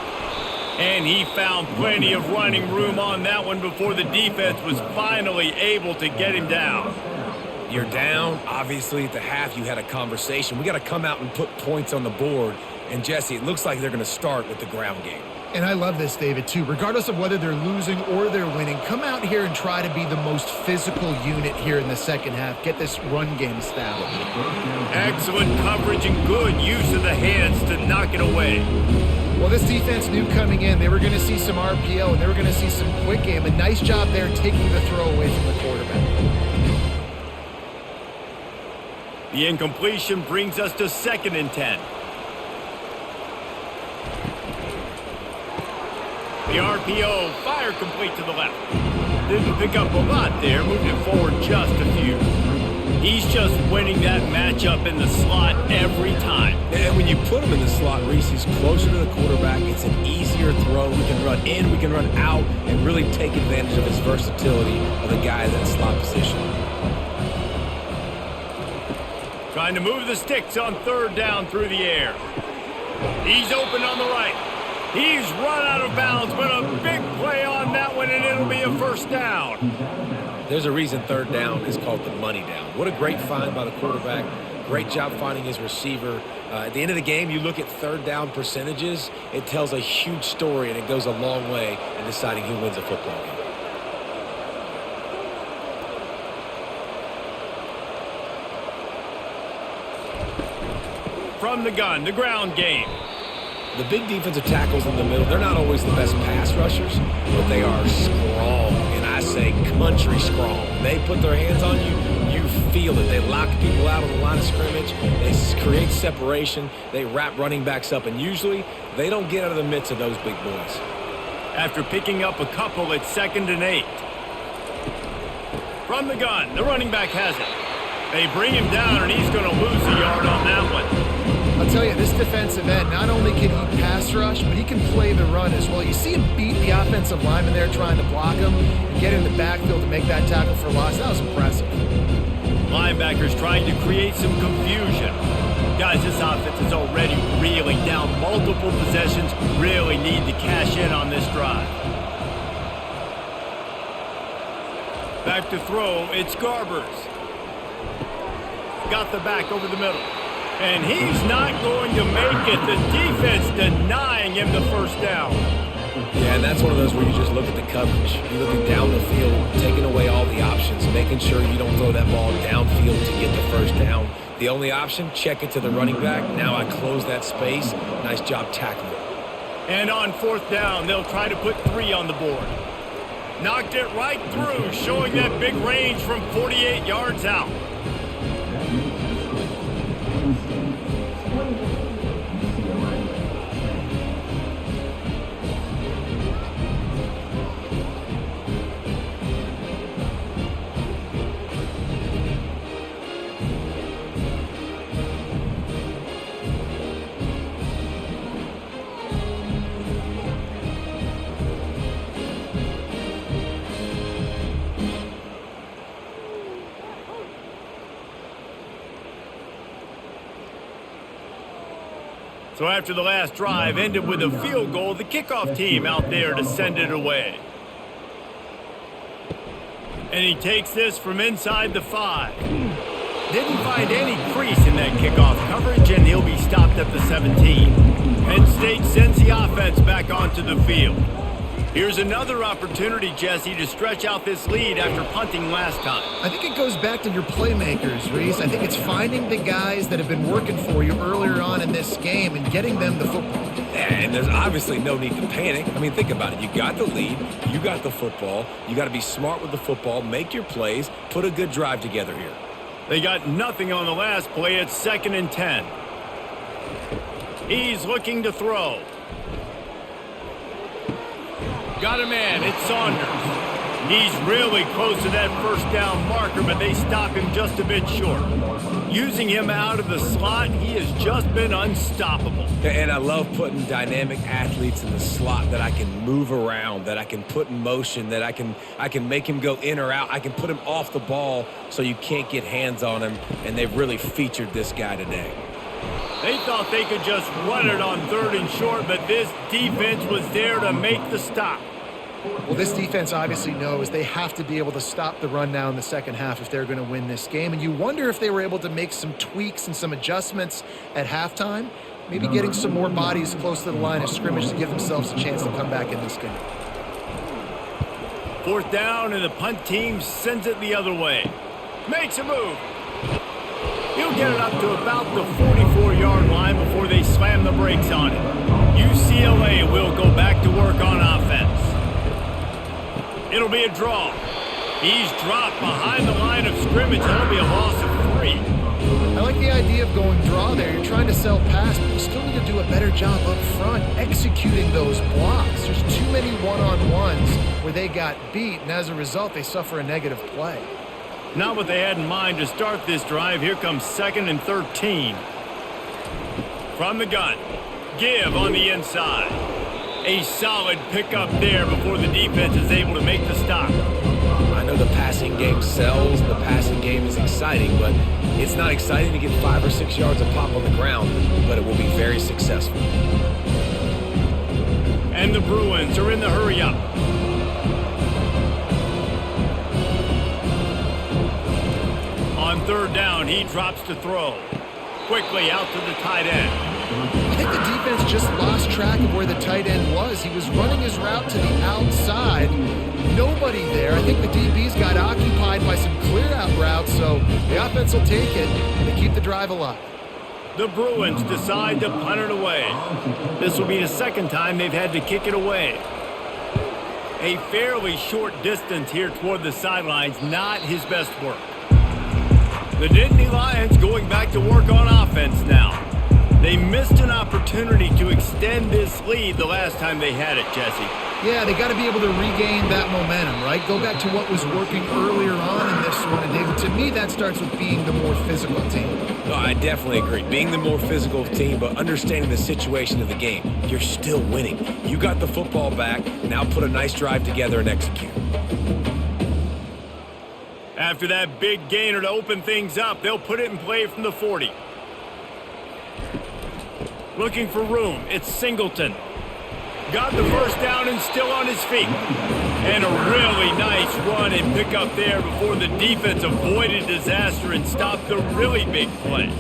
And he found plenty of running room on that one before the defense was finally able to get him down. You're down. Obviously, at the half, you had a conversation. We got to come out and put points on the board. And, Jesse, it looks like they're going to start with the ground game. And I love this, David, too. Regardless of whether they're losing or they're winning, come out here and try to be the most physical unit here in the second half. Get this run game established. Excellent coverage and good use of the hands to knock it away. Well, this defense knew coming in they were going to see some RPO and they were going to see some quick game. A nice job there taking the throw away from the quarterback. The incompletion brings us to 2nd and 10. The RPO, fire complete to the left. Didn't pick up a lot there, moved it forward just a few. He's just winning that matchup in the slot every time. And when you put him in the slot, Reese, he's closer to the quarterback. It's an easier throw. We can run in, we can run out, and really take advantage of his versatility of the guy in that slot position. Trying to move the sticks on 3rd down through the air. He's open on the right. He's run out of bounds, but a big play on that one, and it'll be a first down. There's a reason 3rd down is called the money down. What a great find by the quarterback. Great job finding his receiver. At the end of the game, you look at third down percentages. It tells a huge story, and it goes a long way in deciding who wins a football game. From the gun, the ground game. The big defensive tackles in the middle, they're not always the best pass rushers, but they are strong, and I say country strong. They put their hands on you, you feel it. They lock people out on the line of scrimmage. They create separation. They wrap running backs up, and usually they don't get out of the midst of those big boys. After picking up a couple, it's 2nd and 8. From the gun, the running back has it. They bring him down, and he's going to lose a yard on that one. I'll tell you, this defensive end, not only can he pass rush, but he can play the run as well. You see him beat the offensive lineman there trying to block him and get in the backfield to make that tackle for loss. That was impressive. Linebackers trying to create some confusion. Guys, this offense is already reeling down multiple possessions. Really need to cash in on this drive. Back to throw, it's Garbers. Got the back over the middle. And he's not going to make it. The defense denying him the first down. Yeah, and that's one of those where you just look at the coverage. You're looking down the field, taking away all the options, making sure you don't throw that ball downfield to get the first down. The only option, check it to the running back. Now I close that space. Nice job tackling it. And on 4th down, they'll try to put 3 on the board. Knocked it right through, showing that big range from 48 yards out. So after the last drive ended with a field goal, the kickoff team out there to send it away. And he takes this from inside the 5. Didn't find any crease in that kickoff coverage, and he'll be stopped at the 17. Penn State sends the offense back onto the field. Here's another opportunity, Jesse, to stretch out this lead after punting last time. I think it goes back to your playmakers, Reese. I think it's finding the guys that have been working for you earlier on in this game and getting them the football. And there's obviously no need to panic. I mean, think about it. You got the lead. You got the football. You got to be smart with the football, make your plays, put a good drive together here. They got nothing on the last play. It's 2nd and 10. He's looking to throw. Got a man, it's Saunders. He's really close to that first down marker, but they stop him just a bit short. Using him out of the slot, he has just been unstoppable. And I love putting dynamic athletes in the slot that I can move around, that I can put in motion, that I can make him go in or out. I can put him off the ball so you can't get hands on him, and they've really featured this guy today. They thought they could just run it on 3rd and short, but this defense was there to make the stop. Well, this defense obviously knows they have to be able to stop the run now in the second half if they're going to win this game. And you wonder if they were able to make some tweaks and some adjustments at halftime, maybe getting some more bodies close to the line of scrimmage to give themselves a chance to come back in this game. 4th down, and the punt team sends it the other way. Makes a move. He'll get it up to about the 44-yard line before they slam the brakes on it. UCLA will go back to work on offense. It'll be a draw. He's dropped behind the line of scrimmage. That'll be a loss of 3. I like the idea of going draw there. You're trying to sell pass, but you still need to do a better job up front executing those blocks. There's too many one-on-ones where they got beat, and as a result, they suffer a negative play. Not what they had in mind to start this drive. Here comes 2nd and 13. From the gun. Give on the inside. A solid pickup there before the defense is able to make the stop. I know the passing game sells, the passing game is exciting, but it's not exciting to get 5 or 6 yards of pop on the ground, but it will be very successful. And the Bruins are in the hurry-up. On On third down, he drops to throw. Quickly out to the tight end. I think the defense just lost track of where the tight end was. He was running his route to the outside. Nobody there. I think the DBs got occupied by some clear-out routes, so the offense will take it and to keep the drive alive. The Bruins decide to punt it away. This will be the second time they've had to kick it away. A fairly short distance here toward the sidelines, not his best work. The Nittany Lions going back to work on offense now. They missed an opportunity to extend this lead the last time they had it, Jesse. Yeah, they got to be able to regain that momentum, right? Go back to what was working earlier on in this one. And David, to me, that starts with being the more physical team. No, I definitely agree. Being the more physical team, but understanding the situation of the game. You're still winning. You got the football back. Now put a nice drive together and execute. After that big gainer to open things up, they'll put it in play from the 40. Looking for room. It's Singleton. Got the first down and still on his feet. And a really nice run and pick up there before the defense avoided disaster and stopped the really big play.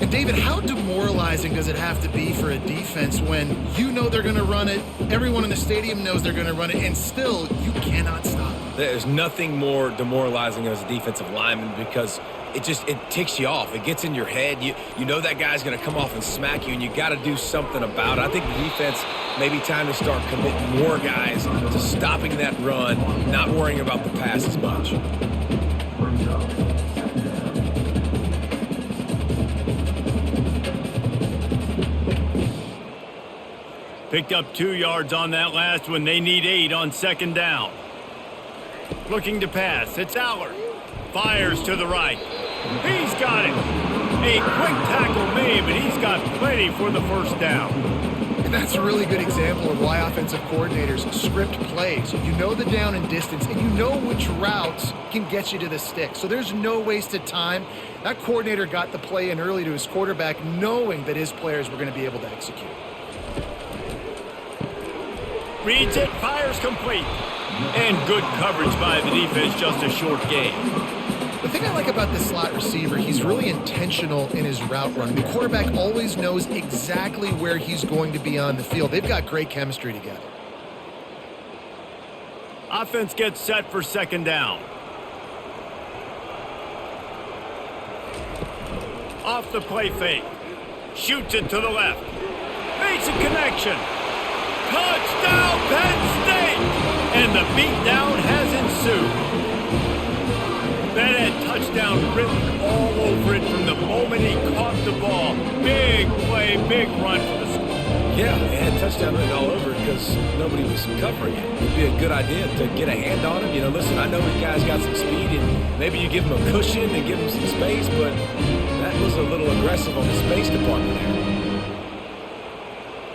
And David, how demoralizing does it have to be for a defense when you know they're going to run it, everyone in the stadium knows they're going to run it, and still you cannot stop it? There's nothing more demoralizing as a defensive lineman because it ticks you off. It gets in your head. You know that guy's going to come off and smack you, and you got to do something about it. I think the defense maybe time to start committing more guys to stopping that run, not worrying about the pass as much. Picked up 2 yards on that last one. They need 8 on second down. Looking to pass. It's Allard. Fires to the right. He's got it. A quick tackle made, but he's got plenty for the first down. And that's a really good example of why offensive coordinators script plays. You know the down and distance, and you know which routes can get you to the stick. So there's no wasted time. That coordinator got the play in early to his quarterback, knowing that his players were going to be able to execute. Reads it, fires complete. And good coverage by the defense, just a short gain. The thing I like about this slot receiver, he's really intentional in his route run. The quarterback always knows exactly where he's going to be on the field. They've got great chemistry together. Offense gets set for second down. Off the play fake. Shoots it to the left. Makes a connection. Touchdown, Penn State! And the beatdown has ensued. That had touchdown written all over it from the moment he caught the ball. Big play, big run for the score. Yeah, it had touchdown written all over it because nobody was covering it. It'd be a good idea to get a hand on him. You know, listen, I know the guy's got some speed, and maybe you give him a cushion and give him some space, but that was a little aggressive on the space department there.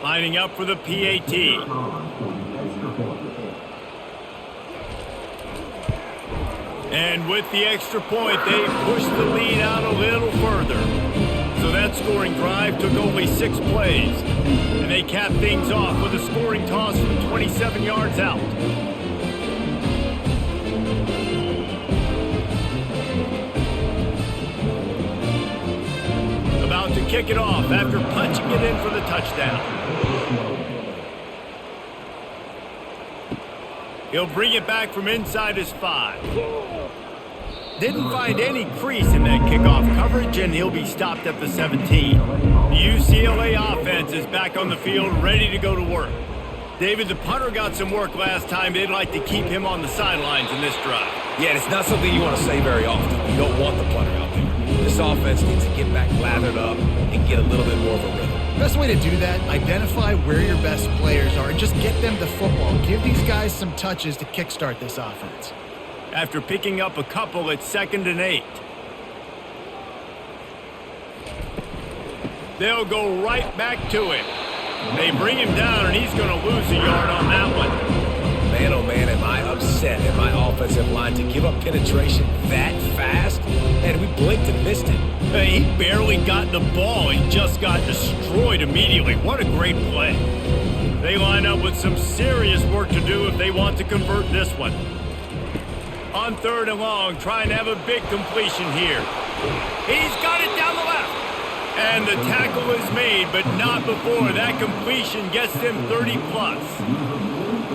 Lining up for the PAT. And with the extra point, they pushed the lead out a little further. So that scoring drive took only 6 plays. And they capped things off with a scoring toss from 27 yards out. About to kick it off after punching it in for the touchdown. He'll bring it back from inside his 5. Didn't find any crease in that kickoff coverage, and he'll be stopped at the 17. The UCLA offense is back on the field, ready to go to work. David, the punter got some work last time. They'd like to keep him on the sidelines in this drive. Yeah, and it's not something you want to say very often. You don't want the punter out there. This offense needs to get back lathered up and get a little bit more of a rhythm. Best way to do that, identify where your best players are and just get them the football. Give these guys some touches to kickstart this offense. After picking up a couple, it's 2nd and 8. They'll go right back to him. They bring him down, and he's going to lose a yard on that one. Man, oh man, am I upset at my offensive line to give up penetration that fast? Man, we blinked and missed it. Hey, he barely got the ball. He just got destroyed immediately. What a great play. They line up with some serious work to do if they want to convert this one. On 3rd and long, trying to have a big completion here. He's got it down the left. And the tackle is made, but not before that completion gets them 30-plus.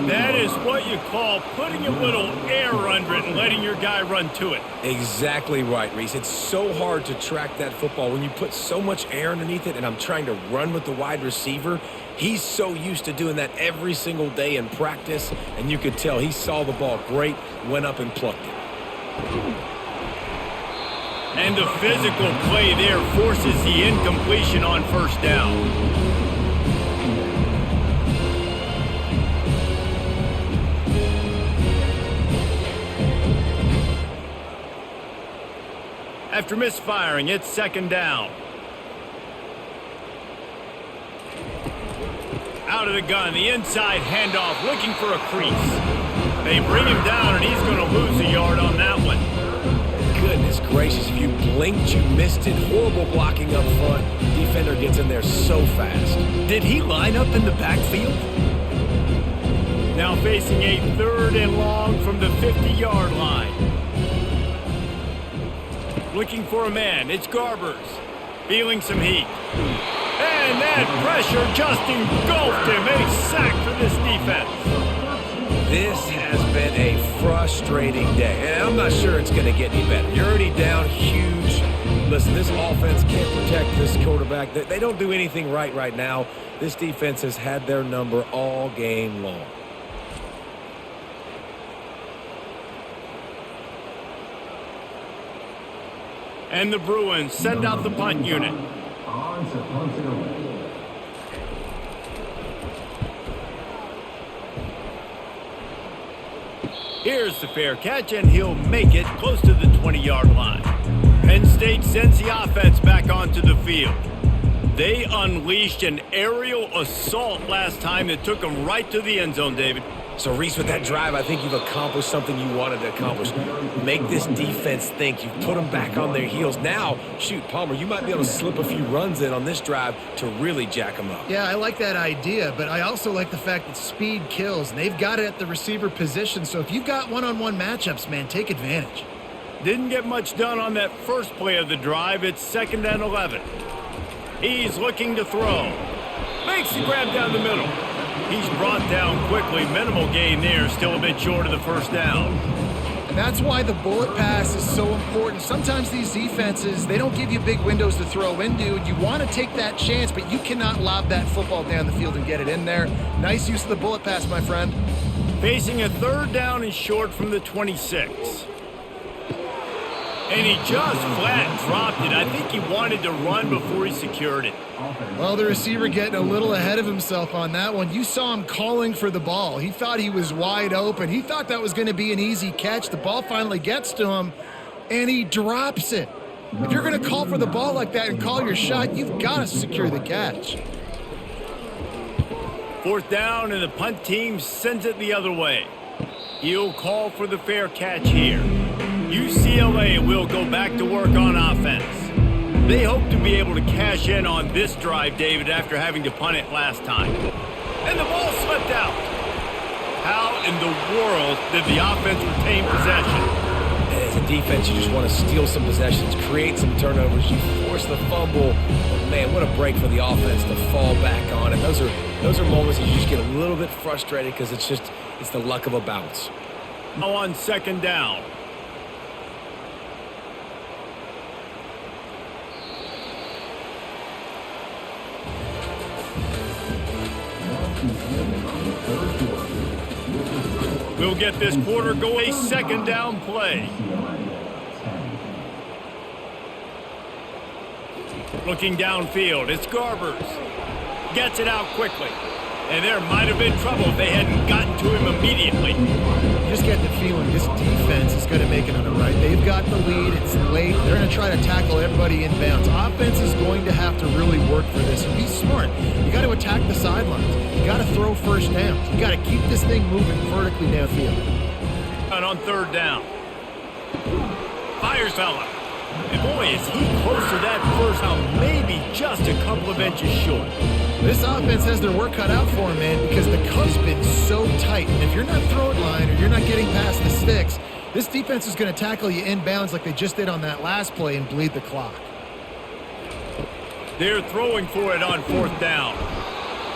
That is what you call putting a little air under it and letting your guy run to it. Exactly right, Reese. It's so hard to track that football when you put so much air underneath it, and I'm trying to run with the wide receiver. He's so used to doing that every single day in practice, and you could tell he saw the ball great, went up and plucked it. And the physical play there forces the incompletion on first down. After misfiring, it's second down. Out of the gun, the inside handoff, looking for a crease. They bring him down, and he's going to lose a yard on that one. Goodness gracious, if you blinked, you missed it. Horrible blocking up front. Defender gets in there so fast. Did he line up in the backfield? Now facing a 3rd and long from the 50-yard line. Looking for a man. It's Garbers. Feeling some heat. And that pressure just engulfed him. A sack for this defense. This has been a frustrating day, and I'm not sure it's going to get any better. You're already down huge. Listen, this offense can't protect this quarterback. They don't do anything right now. This defense has had their number all game long. And the Bruins send out the punt unit. Here's the fair catch, and he'll make it close to the 20-yard line. Penn State sends the offense back onto the field. They unleashed an aerial assault last time that took them right to the end zone, David. So, Reese, with that drive, I think you've accomplished something you wanted to accomplish. Make this defense think. You've put them back on their heels. Now, shoot, Palmer, you might be able to slip a few runs in on this drive to really jack them up. Yeah, I like that idea, but I also like the fact that speed kills, and they've got it at the receiver position. So if you've got one-on-one matchups, man, take advantage. Didn't get much done on that first play of the drive. It's 2nd and 11. He's looking to throw. Makes the grab down the middle. He's brought down quickly. Minimal gain there. Still a bit short of the first down. And that's why the bullet pass is so important. Sometimes these defenses, they don't give you big windows to throw into, and you want to take that chance, but you cannot lob that football down the field and get it in there. Nice use of the bullet pass, my friend. Facing a 3rd down and short from the 26. And he just flat dropped it. I think he wanted to run before he secured it. Well, the receiver getting a little ahead of himself on that one. You saw him calling for the ball. He thought he was wide open. He thought that was going to be an easy catch. The ball finally gets to him, and he drops it. If you're going to call for the ball like that and call your shot, you've got to secure the catch. 4th down, and the punt team sends it the other way. He'll call for the fair catch here. UCLA will go back to work on offense. They hope to be able to cash in on this drive, David, after having to punt it last time. And the ball slipped out. How in the world did the offense retain possession? As a defense, you just want to steal some possessions, create some turnovers. You force the fumble. But man, what a break for the offense to fall back on. And those are moments that you just get a little bit frustrated because it's the luck of a bounce. Now on 2nd down. We'll get this quarter going. A 2nd down play. Looking downfield, it's Garbers. Gets it out quickly. And there might have been trouble if they hadn't gotten to him immediately. Just get the feeling this defense is going to make it on the right. They've got the lead. It's late. They're going to try to tackle everybody in bounds. Offense is going to have to really work for this. And be smart. You got to attack the sidelines. You got to throw first downs. You got to keep this thing moving vertically downfield. And on 3rd down. Fires fella. And boy, is he close to that first down. Maybe just a couple of inches short. This offense has their work cut out for them, man, because the cut's been so tight. And if you're not throwing line or you're not getting past the sticks, This defense is going to tackle you inbounds like they just did on that last play and bleed the clock. They're throwing for it on 4th down.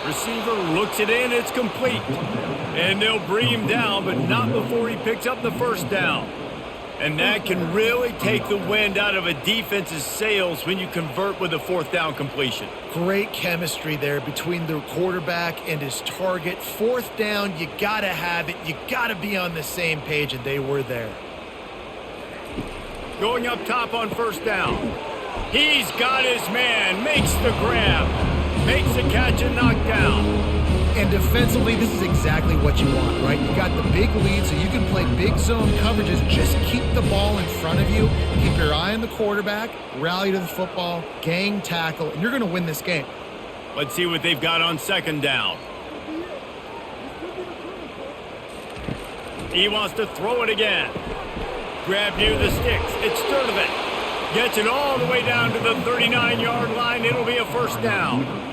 Receiver looks it in, it's complete. And they'll bring him down, but not before he picks up the 1st down. And that can really take the wind out of a defense's sails when you convert with a 4th down completion. Great chemistry there between the quarterback and his target. 4th down, you got to have it. You got to be on the same page, and they were there. Going up top on 1st down. He's got his man, makes the grab, makes the catch and knockdown. And defensively, this is exactly what you want, right? You got the big lead, so you can play big zone coverages. Just keep the ball in front of you. Keep your eye on the quarterback, rally to the football, gang tackle, and you're going to win this game. Let's see what they've got on 2nd down. He wants to throw it again. Grab near the sticks. It's Sturdivant. Gets it all the way down to the 39-yard line. It'll be a 1st down.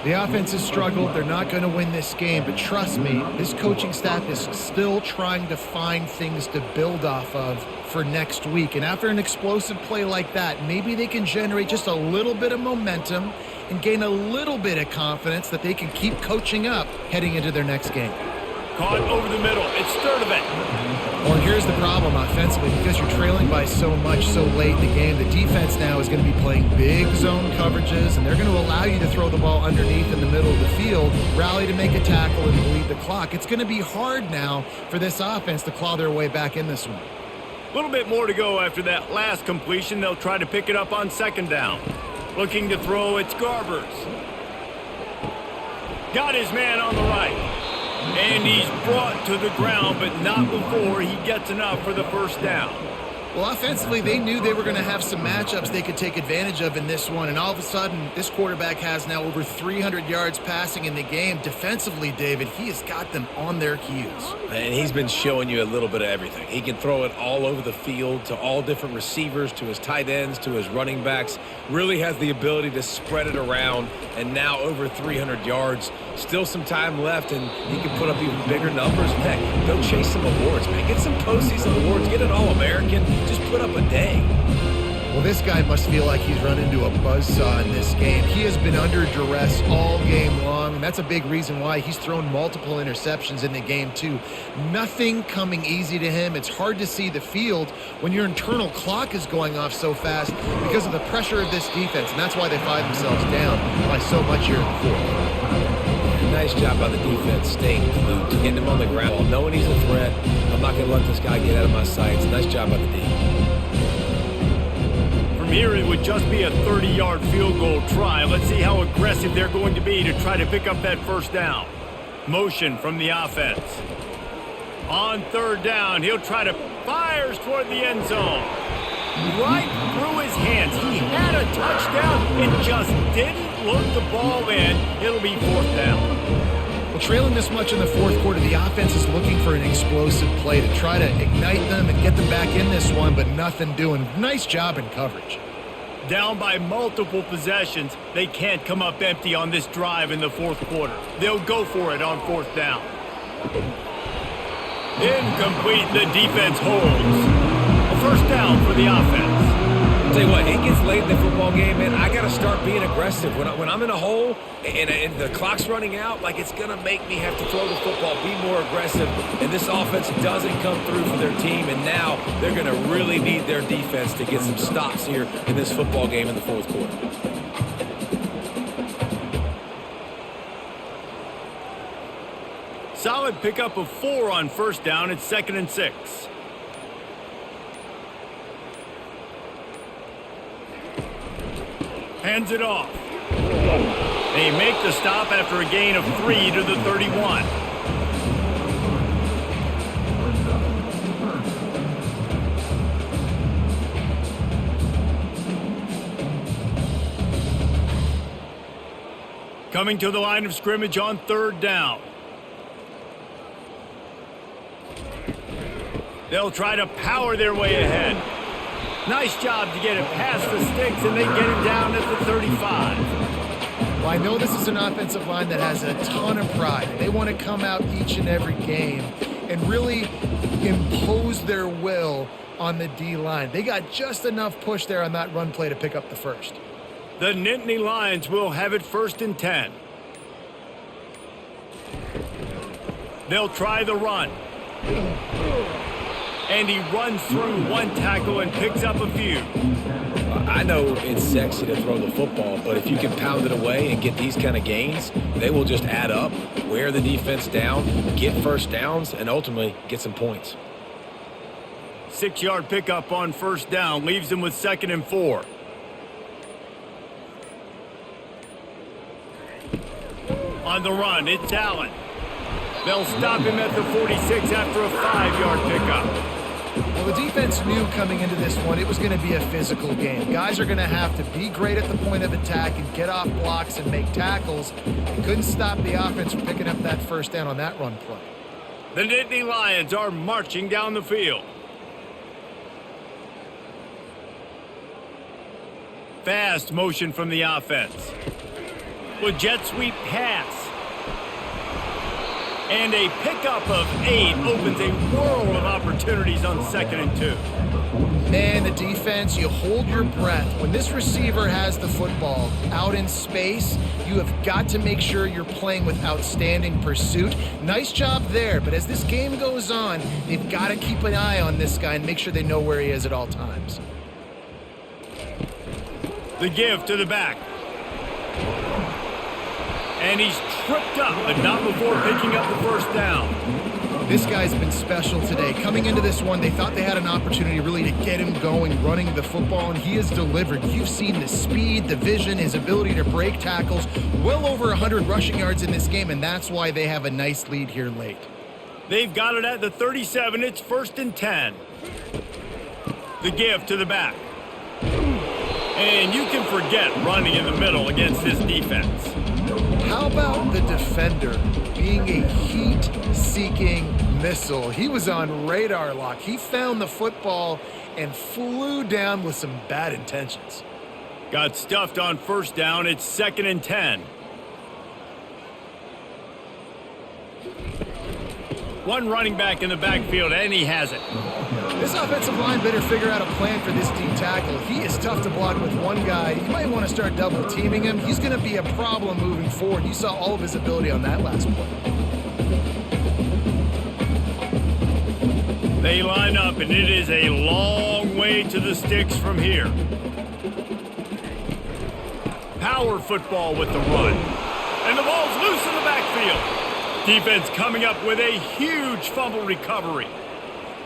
The offense has struggled. They're not going to win this game, but trust me, this coaching staff is still trying to find things to build off of for next week. And after an explosive play like that, maybe they can generate just a little bit of momentum and gain a little bit of confidence that they can keep coaching up heading into their next game. Caught over the middle. It's Sturdivant. Well, here's the problem offensively. Because you're trailing by so much so late in the game, the defense now is going to be playing big zone coverages, and they're going to allow you to throw the ball underneath in the middle of the field, rally to make a tackle, and bleed the clock. It's going to be hard now for this offense to claw their way back in this one. A little bit more to go after that last completion. They'll try to pick it up on 2nd down. Looking to throw, it's Garbers. Got his man on the right. And he's brought to the ground, but not before he gets enough for the 1st down. Well, offensively, they knew they were going to have some matchups they could take advantage of in this one, and all of a sudden, this quarterback has now over 300 yards passing in the game. Defensively, David, he has got them on their heels. And he's been showing you a little bit of everything. He can throw it all over the field to all different receivers, to his tight ends, to his running backs. Really has the ability to spread it around, and now over 300 yards. Still some time left, and he can put up even bigger numbers. Heck, go chase some awards, man. Get some postseason awards. Get an All-American. Just put up a day. Well, this guy must feel like he's run into a buzzsaw in this game. He has been under duress all game long, and that's a big reason why he's thrown multiple interceptions in the game, too. Nothing coming easy to him. It's hard to see the field when your internal clock is going off so fast because of the pressure of this defense, and that's why they find themselves down by so much here in the 4th. Nice job by the defense staying glued, getting him on the ground, knowing he's a threat. I'm not going to let this guy get out of my sights. Nice job by the D. From here, it would just be a 30-yard field goal try. Let's see how aggressive they're going to be to try to pick up that 1st down. Motion from the offense. On 3rd down, he'll try to fires toward the end zone. Right through his hands. He had a touchdown and just didn't look the ball in. It'll be 4th down. Well, trailing this much in the 4th quarter, the offense is looking for an explosive play to try to ignite them and get them back in this one, but nothing doing. Nice job in coverage. Down by multiple possessions, they can't come up empty on this drive in the 4th quarter. They'll go for it on 4th down. Incomplete. The defense holds. A 1st down for the offense. I'll tell you what, it gets late in the football game, man. I got to start being aggressive. When I'm in a hole and the clock's running out, like it's going to make me have to throw the football, be more aggressive. And this offense doesn't come through for their team, and now they're going to really need their defense to get some stops here in this football game in the 4th quarter. Solid pickup of 4 on 1st down. It's 2nd and 6. Hands it off. They make the stop after a gain of 3 to the 31. Coming to the line of scrimmage on 3rd down. They'll try to power their way ahead. Nice job to get it past the sticks, and they get it down at the 35. Well, I know this is an offensive line that has a ton of pride. They want to come out each and every game and really impose their will on the D-line. They got just enough push there on that run play to pick up the first. The Nittany Lions will have it 1st and 10. They'll try the run. And he runs through one tackle and picks up a few. I know it's sexy to throw the football, but if you can pound it away and get these kind of gains, they will just add up, wear the defense down, get first downs, and ultimately get some points. 6-yard pickup on 1st down leaves them with 2nd and 4. On the run, it's Allen. They'll stop him at the 46 after a 5-yard pickup. Well, the defense knew coming into this one it was going to be a physical game. Guys are going to have to be great at the point of attack and get off blocks and make tackles. They couldn't stop the offense from picking up that 1st down on that run play. The Nittany Lions are marching down the field. Fast motion from the offense. With jet sweep pass. And a pickup of 8 opens a world of opportunities on 2nd and 2. Man, the defense, you hold your breath. When this receiver has the football out in space, you have got to make sure you're playing with outstanding pursuit. Nice job there, but as this game goes on, they've got to keep an eye on this guy and make sure they know where he is at all times. The give to the back. And he's tripped up, but not before picking up the 1st down. This guy's been special today. Coming into this one, they thought they had an opportunity really to get him going, running the football, and he has delivered. You've seen the speed, the vision, his ability to break tackles. Well over 100 rushing yards in this game, and that's why they have a nice lead here late. They've got it at the 37. It's 1st and 10. The give to the back. And you can forget running in the middle against this defense. How about the defender being a heat-seeking missile? He was on radar lock. He found the football and flew down with some bad intentions. Got stuffed on 1st down. It's 2nd and 10. One running back in the backfield, and he has it. This offensive line better figure out a plan for this D tackle. He is tough to block with one guy. You might want to start double teaming him. He's going to be a problem moving forward. You saw all of his ability on that last play. They line up, and it is a long way to the sticks from here. Power football with the run. And the ball's loose in the backfield. Defense coming up with a huge fumble recovery.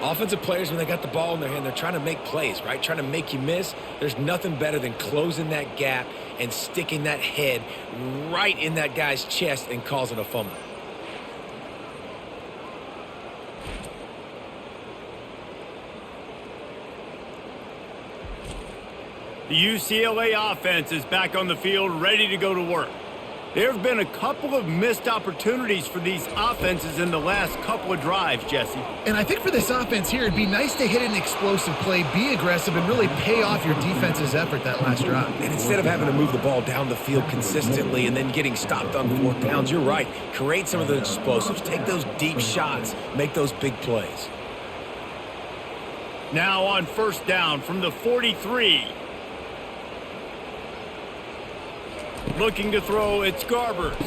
Offensive players, when they got the ball in their hand, they're trying to make plays, right? Trying to make you miss. There's nothing better than closing that gap and sticking that head right in that guy's chest and causing a fumble. The UCLA offense is back on the field, ready to go to work. There have been a couple of missed opportunities for these offenses in the last couple of drives, Jesse. And I think for this offense here, it'd be nice to hit an explosive play, be aggressive, and really pay off your defense's effort that last drive. And instead of having to move the ball down the field consistently and then getting stopped on 4th downs, you're right. Create some of those explosives. Take those deep shots. Make those big plays. Now on 1st down from the 43. Looking to throw, it's Garbers.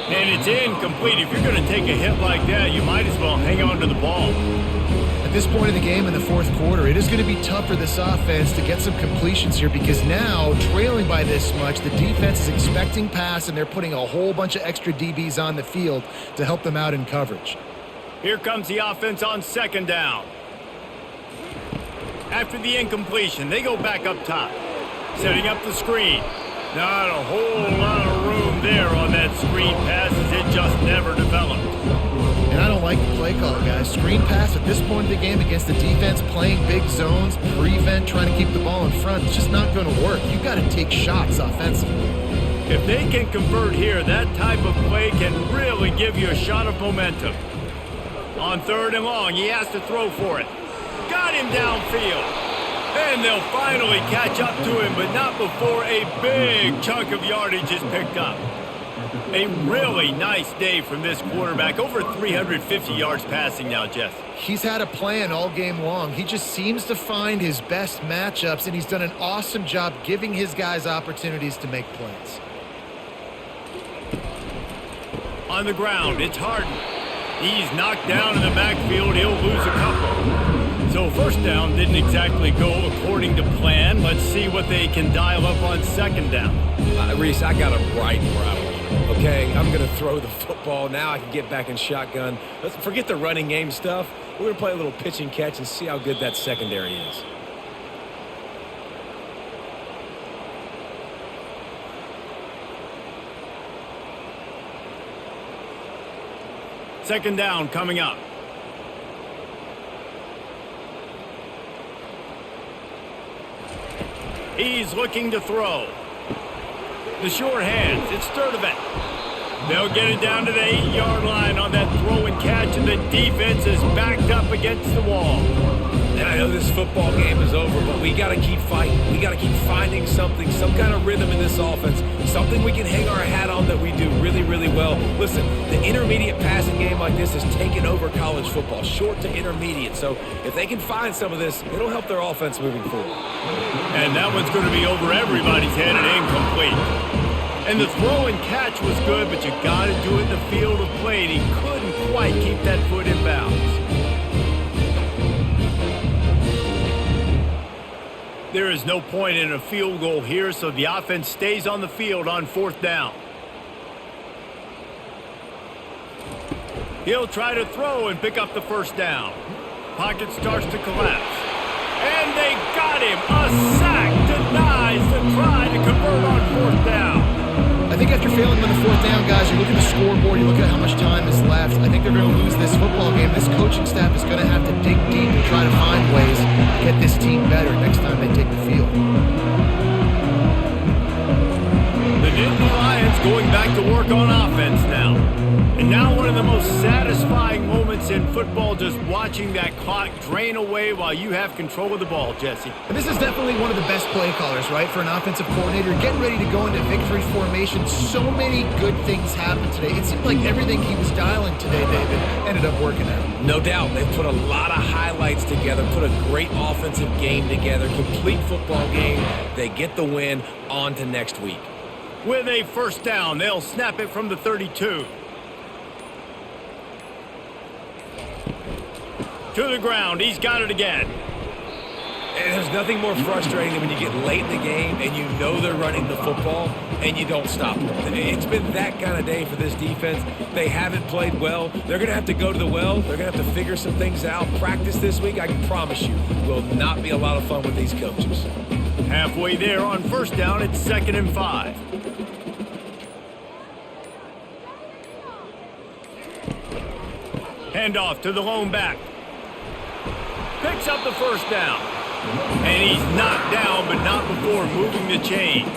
And it's incomplete. If you're going to take a hit like that, you might as well hang on to the ball. At this point in the game in the 4th quarter, it is going to be tough for this offense to get some completions here because now, trailing by this much, the defense is expecting pass, and they're putting a whole bunch of extra DBs on the field to help them out in coverage. Here comes the offense on 2nd down. After the incompletion, they go back up top. Setting up the screen. Not a whole lot of room there on that screen pass as it just never developed. And I don't like the play call, guys. Screen pass at this point of the game against the defense playing big zones, prevent, trying to keep the ball in front. It's just not going to work. You've got to take shots offensively. If they can convert here, that type of play can really give you a shot of momentum. On 3rd and long, he has to throw for it. Got him downfield. And they'll finally catch up to him, but not before a big chunk of yardage is picked up. A really nice day from this quarterback. Over 350 yards passing now, Jeff. He's had a plan all game long. He just seems to find his best matchups, and he's done an awesome job giving his guys opportunities to make plays. On the ground, it's Harden. He's knocked down in the backfield. He'll lose a couple. So first down didn't exactly go according to plan. Let's see what they can dial up on second down. Reese, I got him right where I want him. Okay, I'm going to throw the football. Now I can get back in shotgun. Let's forget the running game stuff. We're going to play a little pitch and catch and see how good that secondary is. Second down coming up. He's looking to throw. The short hands, it's Sturdivant. They'll get it down to the 8-yard line on that throw and catch, and the defense is backed up against the wall. And I know this football game is over, but we got to keep fighting. We got to keep finding something, some kind of rhythm in this offense, something we can hang our hat on that we do really, really well. Listen, the intermediate passing game like this has taken over college football, short to intermediate. So if they can find some of this, it'll help their offense moving forward. And that one's going to be over everybody's head and incomplete. And the throw and catch was good, but you got to do it in the field of play, and he couldn't quite keep that foot in bounds. There is no point in a field goal here, so the offense stays on the field on fourth down. He'll try to throw and pick up the first down. Pocket starts to collapse. And they got him. A sack denies the try to convert on fourth down. I think after failing on the fourth down, guys, you look at the scoreboard, you look at how much time is left. I think they're going to lose this football game. This coaching staff is going to have to dig deep and try to find ways to get this team better next time they take the field. The Nittany Lions going back to work on offense now. And now one of the most satisfying moments in football, just watching that clock drain away while you have control of the ball, Jesse. And this is definitely one of the best play callers, right, for an offensive coordinator. Getting ready to go into victory formation. So many good things happened today. It seemed like everything he was dialing today, David, ended up working out. No doubt. They put a lot of highlights together, put a great offensive game together, complete football game. They get the win. On to next week. With a first down, they'll snap it from the 32. To the ground, he's got it again. And there's nothing more frustrating than when you get late in the game and you know they're running the football and you don't stop them. It's been that kind of day for this defense. They haven't played well. They're going to have to go to the well. They're going to have to figure some things out. Practice this week, I can promise you, will not be a lot of fun with these coaches. Halfway there on first down, it's 2nd and 5. Handoff to the lone back. Picks up the first down. And he's knocked down, but not before moving the chains.